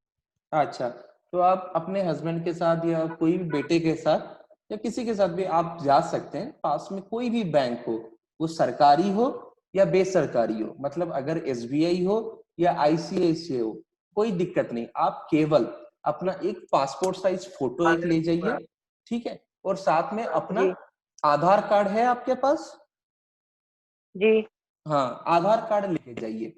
S1: अच्छा, तो आप अपने हस्बैंड के साथ या कोई भी बेटे के साथ या किसी के साथ भी आप जा सकते हैं। पास में कोई भी बैंक हो, वो सरकारी हो या बेसरकारी हो, मतलब अगर एसबीआई हो या आईसीआईसीआई हो, कोई दिक्कत नहीं। आप केवल अपना एक पासपोर्ट साइज फोटो एक ले जाइए, ठीक है, और साथ में अपना
S4: जी
S1: आधार कार्ड है आपके पास?
S4: जी।
S1: हाँ, आधार कार्ड लेके जाइए।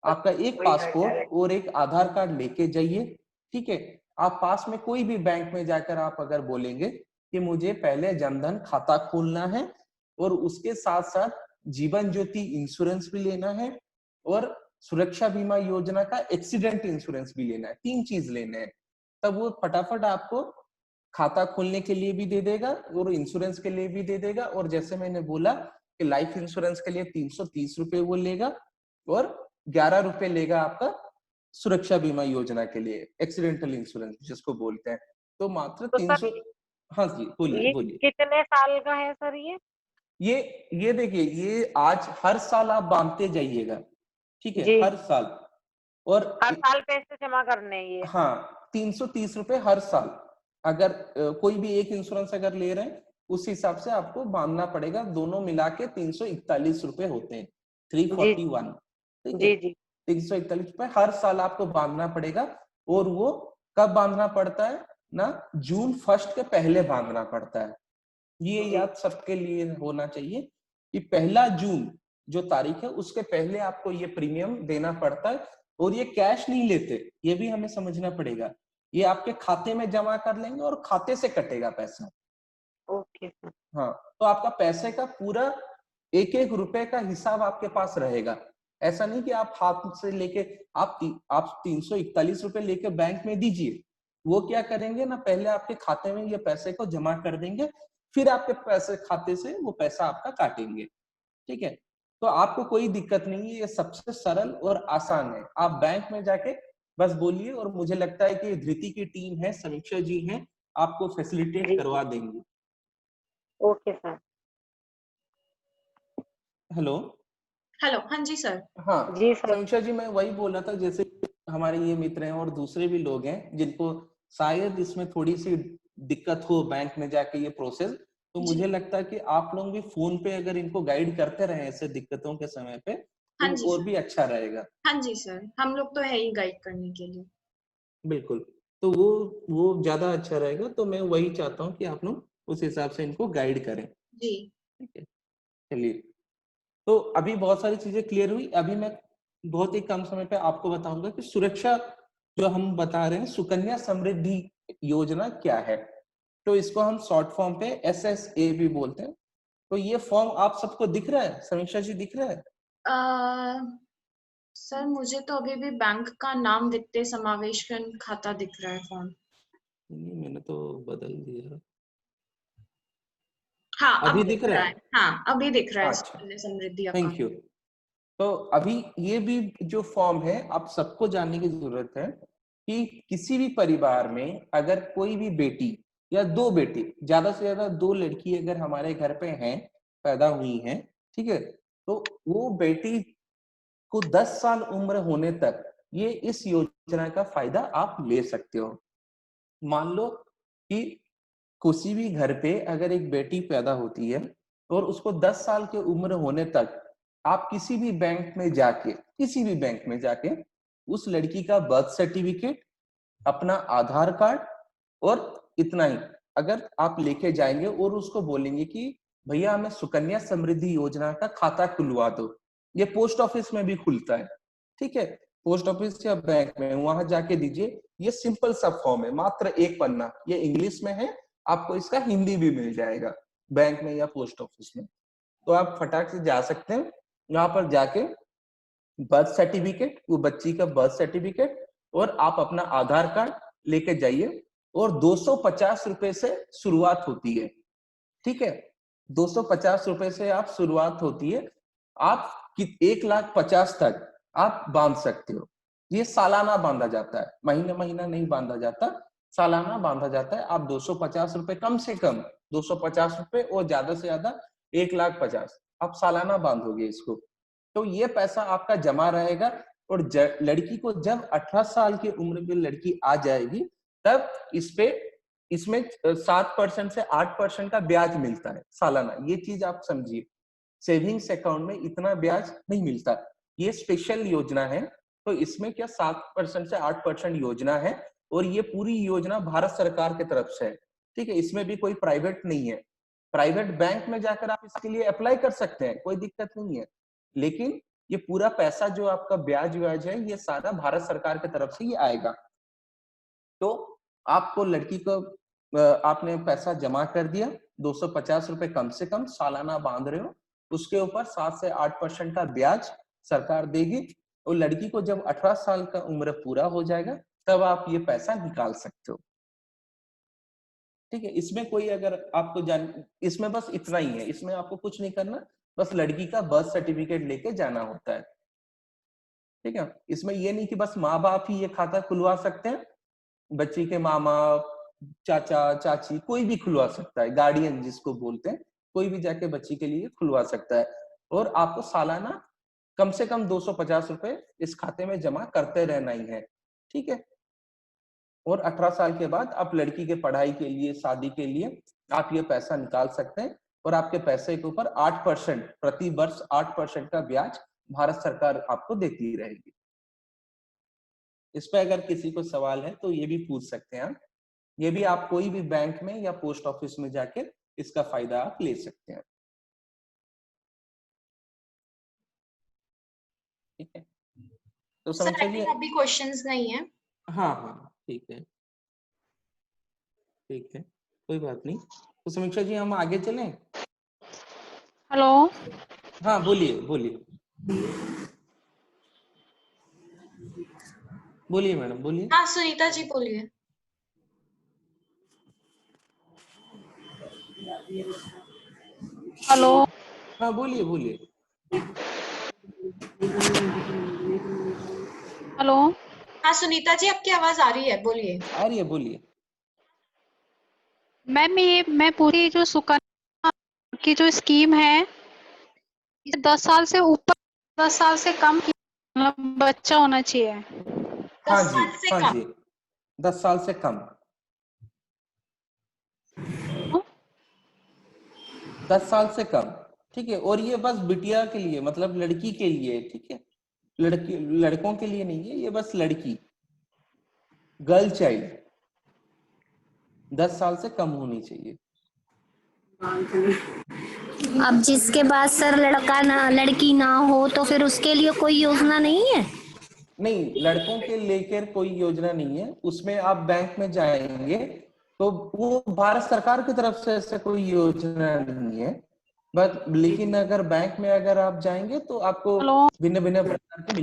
S1: आपका एक पासपोर्ट और एक आधार कार्ड लेके जाइए, ठीक है। आप पास में कोई भी बैंक में जाकर आप अगर बोलेंगे कि मुझे पहले जनधन खाता खोलना है और उसके साथ साथ जीवन ज्योति इंश्योरेंस भी लेना है और सुरक्षा बीमा योजना का एक्सीडेंट इंश्योरेंस भी लेना है, 3 चीज लेने हैं, तब वो फटाफट आपको खाता खोलने के लिए भी दे देगा और इंश्योरेंस के लिए भी दे देगा। और जैसे मैंने बोला कि लाइफ इंश्योरेंस के लिए 330 रुपए वो लेगा और 11 रुपए लेगा आपका सुरक्षा बीमा योजना के लिए, एक्सीडेंटल इंश्योरेंस जिसको बोलते हैं। तो मात्र
S4: तो
S1: 300।
S4: सर
S1: हाँ जी, बोलिए
S4: ये
S1: बोलिए।
S4: कितने साल का है सर ये?
S1: ये देखिए, ये आज हर साल आप बांधते जाइएगा, ठीक है,
S4: जी,
S1: हर साल। और
S4: हर साल पैसे जमा करने हैं ये?
S1: हाँ, 330 रुपए हर साल। अगर कोई भी एक इंश्योरेंस अगर ले रहे हैं, उस हिसाब से आपको बांधना पड़ेगा, दोनों मिला के 341 रुपए होते हैं,
S4: जी
S1: 341, ठीक है।
S4: जी जी।
S1: 341 रुपए हर साल आपको बांधना पड़ेगा। और वो कब बांधना पड़ता है ना, जून 1 के पहले बांधना पड़ता है। ये
S4: जी
S1: याद सबके लिए होना चाहिए कि 1 जून जो तारीख है उसके पहले आपको ये प्रीमियम देना पड़ता है। और ये कैश नहीं लेते, ये भी हमें समझना पड़ेगा। ये आपके खाते में जमा कर लेंगे और खाते से कटेगा पैसा।
S4: Okay sir.
S1: हाँ, तो आपका पैसे का पूरा एक एक रुपए का हिसाब आपके पास रहेगा। ऐसा नहीं कि आप हाथ से लेके आप 341 रुपए लेके बैंक में दीजिए। वो क्या करेंगे ना, पहले आपके खाते में ये पैसे को जमा कर देंगे, फिर आपके पैसे खाते से वो पैसा आपका काटेंगे, ठीक है। तो आपको कोई दिक्कत नहीं है, ये सबसे सरल और आसान है। आप बैंक में जाके बस बोलिए और मुझे लगता है कि धृति की टीम है, समीक्षा जी हैं, आपको फैसिलिटेट
S4: जी
S1: करवा देंगे।
S4: Okay sir.
S1: हेलो।
S2: हेलो, हाँ जी सर।
S1: हाँ,
S4: जी सर।
S1: समीक्षा जी मैं वही बोल रहा था, जैसे हमारे ये मित्र हैं और दूसरे भी लोग हैं जिनको शायद इसमें थोड़ी सी दिक्कत हो बैंक में जाके ये प्रोसेस, तो
S2: जी।
S1: मुझे लगता है कि आप लोग भी फोन पे अगर इनको गाइड करते रहे ऐसे दिक्कतों के समय पे
S2: हाँ
S1: तो
S2: जी
S1: और
S2: सर।
S1: भी अच्छा रहेगा।
S2: हाँ जी सर, हम लोग तो है ही गाइड करने के लिए।
S1: बिल्कुल, तो वो ज्यादा अच्छा रहेगा, तो मैं वही चाहता हूँ कि आप लोग उस हिसाब से इनको गाइड करें।
S2: जी।
S1: ठीक है, चलिए, तो अभी बहुत सारी चीजें क्लियर हुई। अभी मैं बहुत ही कम समय पे आपको बताऊंगा कि सुरक्षा जो हम बता रहे हैं सुकन्या समृद्धि योजना क्या है। तो इसको हम शॉर्ट फॉर्म पे SSA भी बोलते हैं। तो ये फॉर्म आप सबको दिख रहा है, समीक्षा जी दिख रहा है?
S2: सर मुझे तो अभी भी बैंक का नाम वित्तीय समावेशन खाता दिख रहा है फॉर्म।
S1: नहीं, मैंने तो बदल दिया।
S2: हाँ, अब
S1: अभी
S2: दिख
S1: दिख रहा
S2: रहा
S1: है?
S2: है। हाँ, अभी दिख रहा है
S1: अच्छा,
S2: Sukanya Samriddhi
S1: thank
S2: account.
S1: You. तो अभी ये भी जो फॉर्म है आप सबको जानने की जरूरत है कि किसी भी परिवार में अगर कोई भी बेटी या दो बेटी, ज्यादा से ज्यादा दो लड़की अगर हमारे घर पे हैं, पैदा हुई हैं, ठीक है, तो वो बेटी को 10 साल उम्र होने तक ये इस योजना का फायदा आप ले सकते हो। मान लो कि किसी भी घर पे अगर एक बेटी पैदा होती है और उसको 10 साल की उम्र होने तक आप किसी भी बैंक में जाके उस लड़की का बर्थ सर्टिफिकेट, अपना आधार कार्ड और इतना ही अगर आप लेके जाएंगे और उसको बोलेंगे कि भैया हमें सुकन्या समृद्धि योजना का खाता खुलवा दो, ये पोस्ट ऑफिस में भी खुलता है, ठीक है, पोस्ट ऑफिस या बैंक में वहां जाके दीजिए। ये सिंपल सा फॉर्म है, मात्र एक पन्ना, ये इंग्लिश में है, आपको इसका हिंदी भी मिल जाएगा बैंक में या पोस्ट ऑफिस में। तो आप फटाक से जा सकते हैं यहाँ पर जाके बर्थ सर्टिफिकेट, वो बच्ची का बर्थ सर्टिफिकेट और आप अपना आधार कार्ड लेके जाइए और 250 रुपए से शुरुआत होती है, ठीक है, 250 रुपए से आप शुरुआत होती है, आप 1,50,000 तक आप बांध सकते हो। ये सालाना बांधा जाता है, महीने महीना नहीं बांधा जाता, सालाना बांधा जाता है। आप 250 रुपए कम से कम 250 रुपए और ज्यादा से ज्यादा 1,50,000 आप सालाना बांधोगे इसको, तो ये पैसा आपका जमा रहेगा। और लड़की को जब 18 साल की उम्र की लड़की आ जाएगी तब इसमें 7% से 8% का ब्याज मिलता है सालाना। ये चीज आप समझिए, सेविंग्स अकाउंट में इतना ब्याज नहीं मिलता, ये स्पेशल योजना है। तो इसमें क्या 7% से 8% योजना है और ये पूरी योजना भारत सरकार की तरफ से है, ठीक है, इसमें भी कोई प्राइवेट नहीं है। प्राइवेट बैंक में जाकर आप इसके लिए अप्लाई कर सकते हैं, कोई दिक्कत नहीं है, लेकिन ये पूरा पैसा जो आपका ब्याज व्याज है ये सारा भारत सरकार की तरफ से ही आएगा। तो आपको लड़की को आपने पैसा जमा कर दिया, 250 रुपए कम से कम सालाना बांध रहे हो, उसके ऊपर 7 से 8% का ब्याज सरकार देगी। और लड़की को जब 18 साल का उम्र पूरा हो जाएगा तब आप ये पैसा निकाल सकते हो, ठीक है। इसमें कोई अगर आपको इसमें बस इतना ही है, इसमें आपको कुछ नहीं करना, बस लड़की का बर्थ सर्टिफिकेट लेके जाना होता है, ठीक है। इसमें ये नहीं कि बस माँ बाप ही ये खाता खुलवा सकते हैं, बच्ची के मामा, चाचा, चाची, कोई भी खुलवा सकता है, गार्डियन जिसको बोलते हैं, कोई भी जाके बच्ची के लिए खुलवा सकता है। और आपको सालाना कम से कम 250 रुपए इस खाते में जमा करते रहना ही है, ठीक है। और 18 साल के बाद आप लड़की के पढ़ाई के लिए, शादी के लिए आप ये पैसा निकाल सकते हैं। और आपके पैसे के ऊपर 8% प्रति वर्ष 8% का ब्याज भारत सरकार आपको देती रहेगी। इस पे अगर किसी को सवाल है तो ये भी पूछ सकते हैं आप। ये भी आप कोई भी बैंक में या पोस्ट ऑफिस में जाके इसका फायदा आप ले सकते हैं, ठीक है। तो
S2: सर
S1: समीक्षा
S2: आई
S1: जी,
S2: थिंक अभी क्वेश्चंस नहीं है।
S1: हाँ हाँ ठीक है, ठीक है, कोई बात नहीं। तो समीक्षा जी हम आगे चलें?
S3: हेलो।
S1: हाँ बोलिए बोलिए, बोलिए मैडम बोलिए।
S2: हाँ सुनीता जी बोलिए।
S3: हेलो।
S1: हाँ बोलिए बोलिए।
S3: हेलो।
S2: हाँ सुनीता जी आपकी आवाज आ रही है, बोलिए।
S1: आ रही है, बोलिए।
S3: मैम मैं पूरी जो सुकन्या की जो स्कीम है, ये 10 साल से ऊपर, 10 साल से कम की मतलब बच्चा होना चाहिए।
S1: हाँ
S2: 10
S1: जी,
S2: साल से
S1: हाँ
S2: कम।
S1: जी, 10 साल से कम। 10 साल से कम, ठीक है। और ये बस बिटिया के लिए, मतलब लड़की के लिए, ठीक है। लड़की लड़कों के लिए नहीं है, ये बस लड़की, गर्ल चाइल्ड 10 साल से कम होनी चाहिए।
S5: अब जिसके पास सर लड़का ना लड़की ना हो तो फिर उसके लिए कोई योजना नहीं है?
S1: नहीं, लड़कों के लेकर कोई योजना नहीं है। उसमें आप बैंक में जाएंगे तो वो भारत सरकार की तरफ से ऐसा कोई योजना नहीं है। बट लेकिन अगर बैंक में अगर आप जाएंगे तो आपको भिन्न भिन्न प्रकार के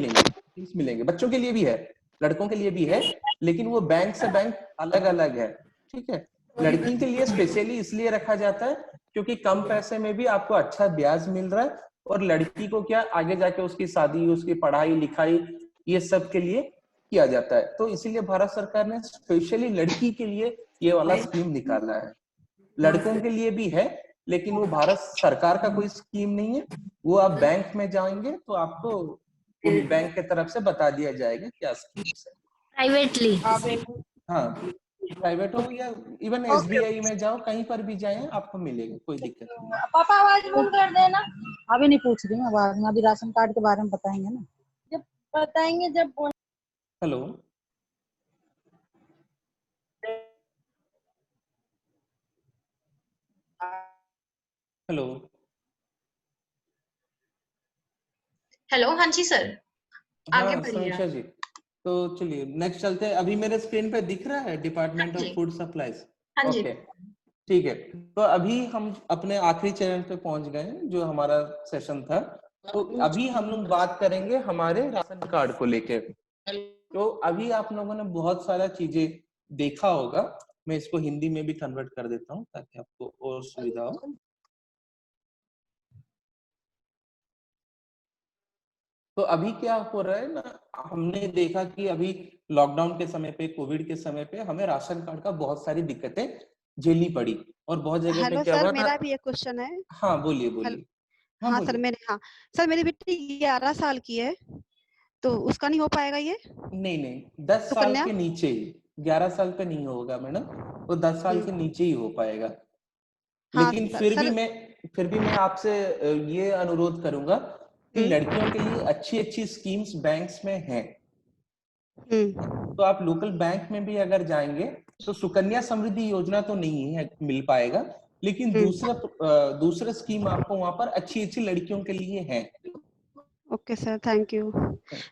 S1: मिलेंगे। बच्चों के लिए भी है, लड़कों के लिए भी है, लेकिन वो बैंक से बैंक अलग अलग है, ठीक है। लड़की के लिए स्पेशली इसलिए रखा जाता है क्योंकि कम पैसे में भी आपको अच्छा ब्याज मिल रहा है, और लड़की को क्या आगे जाके उसकी शादी, उसकी पढ़ाई लिखाई, ये सब के लिए किया जाता है। तो इसीलिए भारत सरकार ने स्पेशली लड़की के लिए ये वाला स्कीम निकाला है। लड़कों के लिए भी है, लेकिन वो भारत सरकार का कोई स्कीम नहीं है। वो आप बैंक में जाएंगे तो आपको बैंक के तरफ से बता दिया जाएगा क्या स्कीम है।
S5: प्राइवेटली?
S1: हाँ, प्राइवेट हो या इवन SBI में जाओ, कहीं पर भी जाए आपको मिलेगा, कोई दिक्कत नहीं।
S6: पापा आवाज बंद कर देना। अभी नहीं पूछ रही हूँ, बाद में अभी राशन कार्ड के बारे में बताएंगे ना, जब बताएंगे जब।
S1: हेलो, हेलो,
S2: हेलो, हाँ जी सर, आगे
S1: हाँ
S2: बढ़िए
S1: समीक्षा
S2: आप।
S1: जी। तो चलिए नेक्स्ट चलते हैं। अभी मेरे स्क्रीन पे दिख रहा है डिपार्टमेंट
S2: हाँ
S1: ऑफ
S2: जी,
S1: फूड सप्लाईज?
S2: हाँ जी।
S1: ओके, ठीक है। तो अभी हम अपने आखिरी चरण पे पहुंच गए हैं, जो हमारा सेशन था। तो अभी हम लोग बात करेंगे हमारे राशन कार्ड को लेकर। तो अभी आप लोगों ने बहुत सारा चीजें देखा होगा। मैं इसको हिंदी में भी कन्वर्ट कर देता हूँ ताकि आपको और सुविधा हो। तो अभी क्या हो रहा है ना, हमने देखा कि अभी लॉकडाउन के समय पे, कोविड के समय पे हमें राशन कार्ड का बहुत सारी दिक्कतें झेलनी पड़ी, और बहुत जगह पे
S7: हेलो
S1: क्या
S7: सर,
S1: हुआ ना।
S7: मेरा भी एक क्वेश्चन है।
S1: हाँ बोलिए बोलिए। हाँ
S7: हाँ सर,
S1: बोलिए।
S7: सर मेरी बेटी 11 साल की है, तो उसका नहीं हो पाएगा ये
S1: नहीं नहीं, 10 साल
S7: सुकन्या?
S1: के नीचे ही, 11 साल पे नहीं होगा मैडम, वो 10 साल के नीचे ही हो पाएगा।
S7: हाँ
S1: लेकिन
S7: सर। सर
S1: फिर भी मैं आपसे ये अनुरोध करूंगा कि लड़कियों के लिए अच्छी अच्छी स्कीम्स बैंक्स में हैं। तो आप लोकल बैंक में भी अगर जाएंगे तो सुकन्या समृद्धि योजना तो नहीं है, मिल पाएगा, लेकिन दूसरे स्कीम आपको वहां पर अच्छी अच्छी लड़कियों के लिए है।
S7: Okay sir, thank you.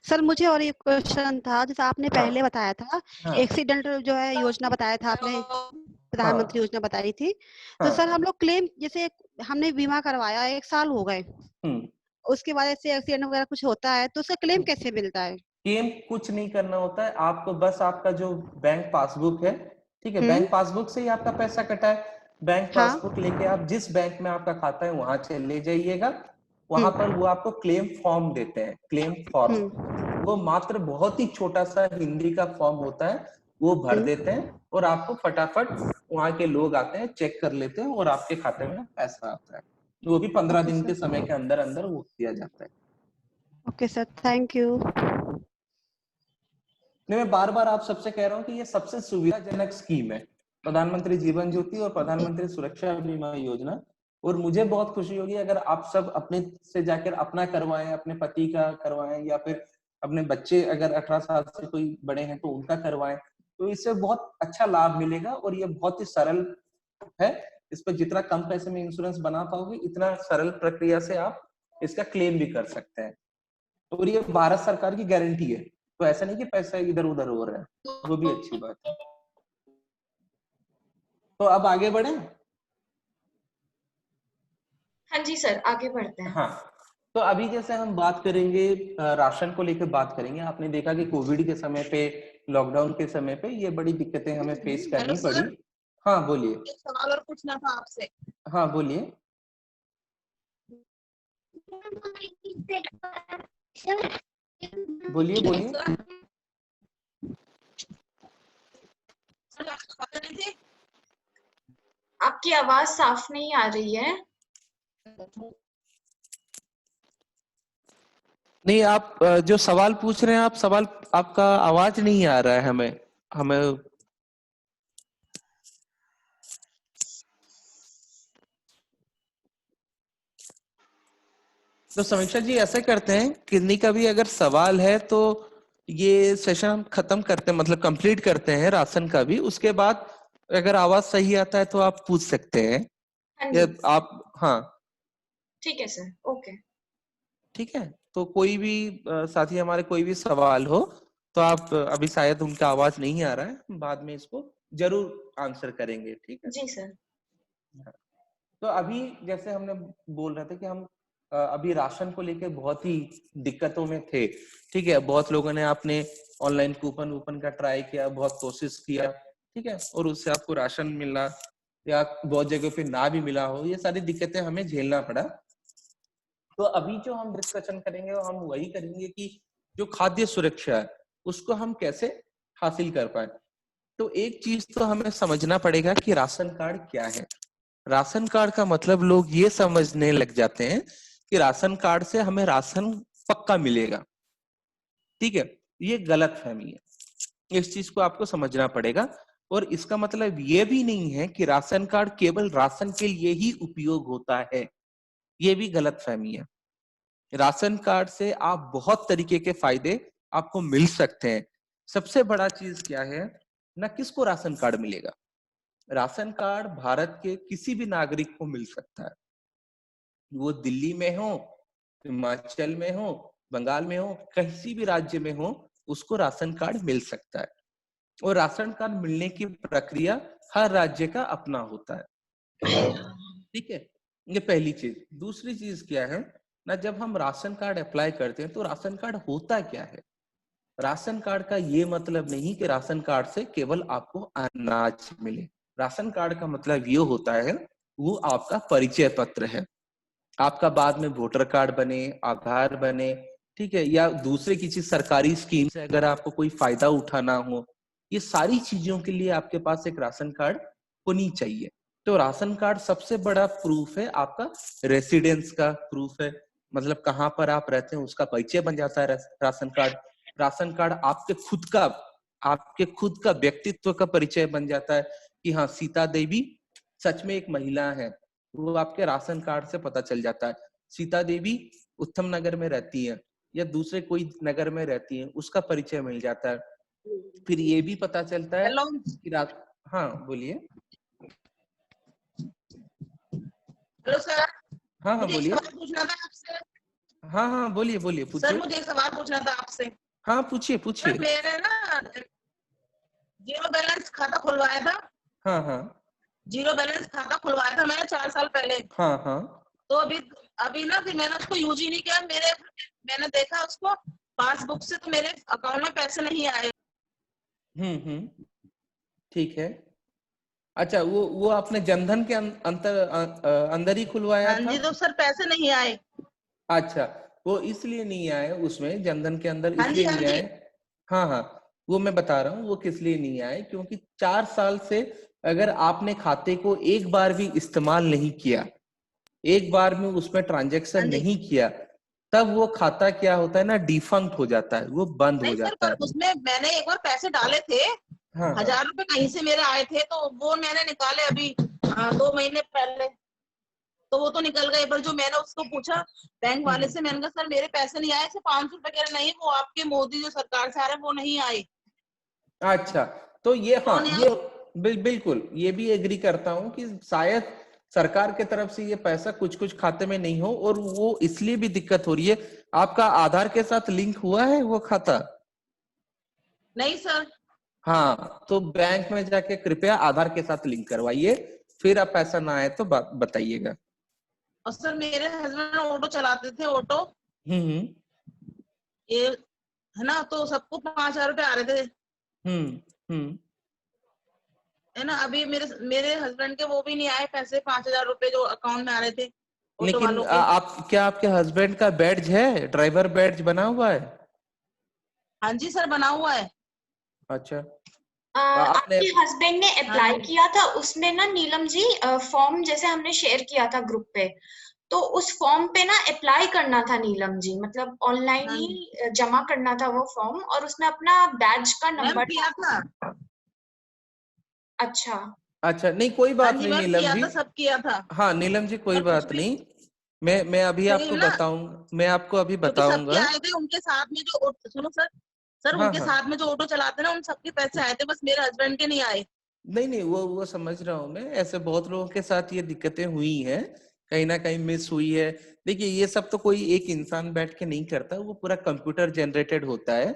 S7: Sir मुझे और एक क्वेश्चन था, जैसे आपने
S1: हाँ
S7: पहले बताया था
S1: हाँ
S7: एक्सीडेंट जो है योजना बताया था आपने, प्रधानमंत्री
S1: हाँ
S7: योजना बताई थी। तो सर
S1: हाँ।
S7: हम लोग क्लेम, जैसे हमने बीमा करवाया 1 साल हो गए,
S1: हम्म।
S7: उसके बाद ऐसे एक्सीडेंट वगैरह कुछ होता है तो उसका क्लेम कैसे मिलता है?
S1: क्लेम कुछ नहीं करना होता है आपको, बस आपका जो बैंक पासबुक है, ठीक है, बैंक
S7: हम्म।
S1: पासबुक से ही आपका पैसा कटा है। बैंक
S7: हाँ।
S1: पासबुक लेके आप जिस बैंक में आपका खाता है वहां चले जाइएगा। वहां पर
S7: हम्म।
S1: वो आपको क्लेम फॉर्म देते हैं, क्लेम फॉर्म। वो मात्र बहुत ही छोटा सा हिंदी का फॉर्म होता है, वो भर देते हैं और आपको फटाफट वहां के लोग आते हैं, चेक कर लेते हैं और आपके खाते में पैसा आता है। वो भी 15
S7: ओके
S1: दिन
S7: सर।
S1: के समय के अंदर अंदर वो दिया जाता है।
S7: Okay sir, thank you.
S1: नहीं, मैं बार बार आप सबसे कह रहा हूँ कि ये सबसे सुविधाजनक स्कीम है, प्रधानमंत्री जीवन ज्योति और प्रधानमंत्री सुरक्षा बीमा योजना। और मुझे बहुत खुशी होगी अगर आप सब अपने से जाकर अपना करवाएं, अपने पति का करवाएं, या फिर अपने बच्चे अगर 18 साल से कोई बड़े हैं तो उनका करवाएं। तो इससे बहुत अच्छा लाभ मिलेगा, और ये बहुत ही सरल है। इस पर जितना कम पैसे में इंश्योरेंस बना पाओगे, इतना सरल प्रक्रिया से आप इसका क्लेम भी कर सकते हैं। और ये भारत सरकार की गारंटी है, तो ऐसा नहीं कि पैसा इधर उधर हो रहा है, वो भी अच्छी बात है। तो अब आगे बढ़े।
S2: हाँ जी सर, आगे बढ़ते हैं।
S1: हाँ, तो अभी जैसे हम बात करेंगे राशन को लेकर बात करेंगे। आपने देखा कि कोविड के समय पे, लॉकडाउन के समय पे ये बड़ी दिक्कतें हमें फेस करनी पड़ी। हाँ बोलिए।
S6: एक सवाल और पूछना था आपसे।
S1: हाँ बोलिए। बोलिए बोलिए।
S2: आपकी आवाज साफ नहीं आ रही है।
S1: नहीं, आप जो सवाल पूछ रहे हैं, आप सवाल आपका आवाज नहीं आ रहा है हमें हमें तो समीक्षा जी ऐसे करते हैं, किन्नी का भी अगर सवाल है तो ये सेशन हम खत्म करते हैं, मतलब कंप्लीट करते हैं राशन का भी। उसके बाद अगर आवाज सही आता है तो आप पूछ सकते हैं
S2: हाँ
S1: या
S2: जी,
S1: आप। हाँ
S2: ठीक है सर, ओके।
S1: ठीक है। तो कोई भी साथी हमारे कोई भी सवाल हो तो आप अभी शायद उनका आवाज नहीं आ रहा है, बाद में इसको जरूर आंसर करेंगे। ठीक है।
S2: जी सर।
S1: तो अभी जैसे हमने बोल रहे थे कि हम अभी राशन को लेकर बहुत ही दिक्कतों में थे। ठीक है। बहुत लोगों ने आपने ऑनलाइन कूपन वूपन का ट्राई किया, बहुत कोशिश किया। ठीक है। और उससे आपको राशन मिला या बहुत जगह पे ना भी मिला हो, ये सारी दिक्कतें हमें झेलना पड़ा। तो अभी जो हम डिस्कशन करेंगे वो हम वही करेंगे कि जो खाद्य सुरक्षा है उसको हम कैसे हासिल कर पाए। तो एक चीज तो हमें समझना पड़ेगा कि राशन कार्ड क्या है। राशन कार्ड का मतलब लोग ये समझने लग जाते हैं कि राशन कार्ड से हमें राशन पक्का मिलेगा। ठीक है। ये गलत फहमी है, इस चीज को आपको समझना पड़ेगा। और इसका मतलब ये भी नहीं है कि राशन कार्ड केवल राशन के लिए ही उपयोग होता है, ये भी गलत फहमी है। राशन कार्ड से आप बहुत तरीके के फायदे आपको मिल सकते हैं। सबसे बड़ा चीज क्या है ना, किसको राशन कार्ड मिलेगा? राशन कार्ड भारत के किसी भी नागरिक को मिल सकता है। वो दिल्ली में हो, हिमाचल में हो, बंगाल में हो, किसी भी राज्य में हो, उसको राशन कार्ड मिल सकता है। और राशन कार्ड मिलने की प्रक्रिया हर राज्य का अपना होता है। ठीक है। ये पहली चीज। दूसरी चीज क्या है ना, जब हम राशन कार्ड अप्लाई करते हैं तो राशन कार्ड होता क्या है? राशन कार्ड का ये मतलब नहीं कि राशन कार्ड से केवल आपको अनाज मिले। राशन कार्ड का मतलब ये होता है वो आपका परिचय पत्र है। आपका बाद में वोटर कार्ड बने, आधार बने, ठीक है, या दूसरे किसी सरकारी स्कीम से अगर आपको कोई फायदा उठाना हो, ये सारी चीजों के लिए आपके पास एक राशन कार्ड होनी चाहिए। तो राशन कार्ड सबसे बड़ा प्रूफ है, आपका रेसिडेंस का प्रूफ है, मतलब कहाँ पर आप रहते हैं उसका परिचय बन जाता है राशन कार्ड। राशन कार्ड आपके खुद का व्यक्तित्व का परिचय बन जाता है कि हाँ, सीता देवी सच में एक महिला है, वो आपके राशन कार्ड से पता चल जाता है। सीता देवी उत्तम नगर में रहती है या दूसरे कोई नगर में रहती है, उसका परिचय मिल जाता है। फिर ये भी पता चलता है
S6: हेलो
S1: कि हाँ बोलिए।
S6: हेलो सर,
S1: हाँ हाँ
S6: मुझे एक
S1: बोलिए।
S6: सवाल पूछना था आपसे।
S1: हाँ हाँ बोलिए बोलिए,
S6: सर
S1: पूछिए।
S6: मुझे एक सवाल पूछना था आपसे।
S1: हाँ पूछिए
S6: सर
S1: पूछिए।
S6: मैंने ना जीरो बैलेंस खाता खुलवाया था।
S1: हाँ हाँ
S6: जीरो बैलेंस खाता खुलवाया था मैंने 4 साल पहले।
S1: हाँ हाँ।
S6: तो अभी ना फिर मैंने उसको यूज ही नहीं किया। मैंने देखा उसको पासबुक से, तो मेरे अकाउंट में पैसे नहीं आए।
S1: ठीक है। अच्छा, वो आपने जनधन के अंदर ही खुलवाया
S6: हाँ
S1: था?
S6: जी, तो सर पैसे नहीं आए।
S1: अच्छा, वो इसलिए नहीं आए उसमें, जनधन के अंदर
S6: हाँ जी,
S1: इसलिए
S6: हाँ
S1: नहीं
S6: जी।
S1: आए। हाँ हाँ, वो मैं बता रहा हूँ वो किस लिए नहीं आए, क्योंकि 4 साल से अगर आपने खाते को एक बार भी इस्तेमाल नहीं किया, एक बार में उसमें
S6: हाँ
S1: ट्रांजैक्शन
S6: जी।
S1: नहीं किया, तब वो खाता क्या होता है ना, डिफंक्ट हो जाता है, वो बंद हो
S6: नहीं सर,
S1: जाता
S6: पर
S1: है।
S6: उसमें मैंने एक बार पैसे डाले थे।
S1: हाँ हाँ
S6: 1000 रुपए कहीं से मेरे आए थे, तो वो मैंने निकाले अभी 2 महीने पहले। तो वो तो निकल गए, पर जो मैंने उसको पूछा बैंक वाले से, मैंने कहा सर मेरे पैसे नहीं आए, 500 रुपए कह रहे नहीं, वो आपके मोदी जो सरकार से आ रहे वो नहीं आए।
S1: अच्छा, तो ये
S6: तो
S1: हाँ,
S6: उन्हें
S1: ये बिल्कुल ये भी एग्री करता हूँ कि शायद सरकार के तरफ से ये पैसा कुछ कुछ खाते में नहीं हो, और वो इसलिए भी दिक्कत हो रही है। आपका आधार के साथ लिंक हुआ है वो खाता?
S6: नहीं सर।
S1: हाँ, तो बैंक में जाके कृपया आधार के साथ लिंक करवाइए, फिर आप पैसा ना आए तो बताइएगा।
S6: और सर मेरे हस्बैंड ऑटो चलाते थे, ऑटो
S1: हम्म
S6: ये है ना, तो सबको 5000 रुपए आ रहे थे,
S1: हम्म हम्म।
S6: है ना। अभी मेरे मेरे हस्बैंड के वो भी नहीं आए पैसे, 5000 रुपए जो अकाउंट में आ रहे थे ऑटो
S1: लेकिन
S6: वालों के।
S1: आप क्या, आपके हस्बैंड का बैड्ज है, ड्राइवर बैड्ज बना हुआ है?
S6: हाँ जी सर, बना हुआ है।
S1: अच्छा, आपने?
S2: आपके हस्बैंड ने
S6: हाँ
S2: अप्लाई
S6: जी।
S2: किया था उसमें ना नीलम जी, फॉर्म जैसे हमने शेयर किया था ग्रुप पे, तो उस फॉर्म पे ना अप्लाई करना था नीलम जी, मतलब ऑनलाइन ही जमा करना था वो फॉर्म, और उसमें अपना बैच का
S6: मैम
S2: नंबर
S6: किया था।
S2: अच्छा
S1: अच्छा, नहीं कोई
S6: हाँ
S1: बात
S6: जी
S1: नहीं
S6: मैम,
S1: नीलम
S6: किया
S1: जी।
S6: था, सब किया था।
S1: हाँ नीलम जी, कोई
S6: पर कुछ
S1: बात
S6: भी
S1: नहीं। मैं अभी
S6: नहीं
S1: आपको
S6: ना,
S1: बताऊंगा, मैं आपको अभी
S6: क्योंकि सबके
S1: बताऊंगा।
S6: आए थे उनके साथ में जो सुनो सर, सर
S1: हाँ
S6: उनके
S1: हाँ,
S6: साथ में जो ऑटो चलाते ना, उन सबके पैसे आए थे, बस मेरे हस्बैंड के नहीं आए।
S1: नहीं नहीं, वो समझ रहा हूँ मैं, ऐसे बहुत लोगों के साथ ये दिक्कतें हुई हैं, कहीं ना कहीं मिस हुई है। देखिए ये सब तो कोई एक इंसान बैठ के नहीं करता, वो पूरा कंप्यूटर जनरेटेड होता है,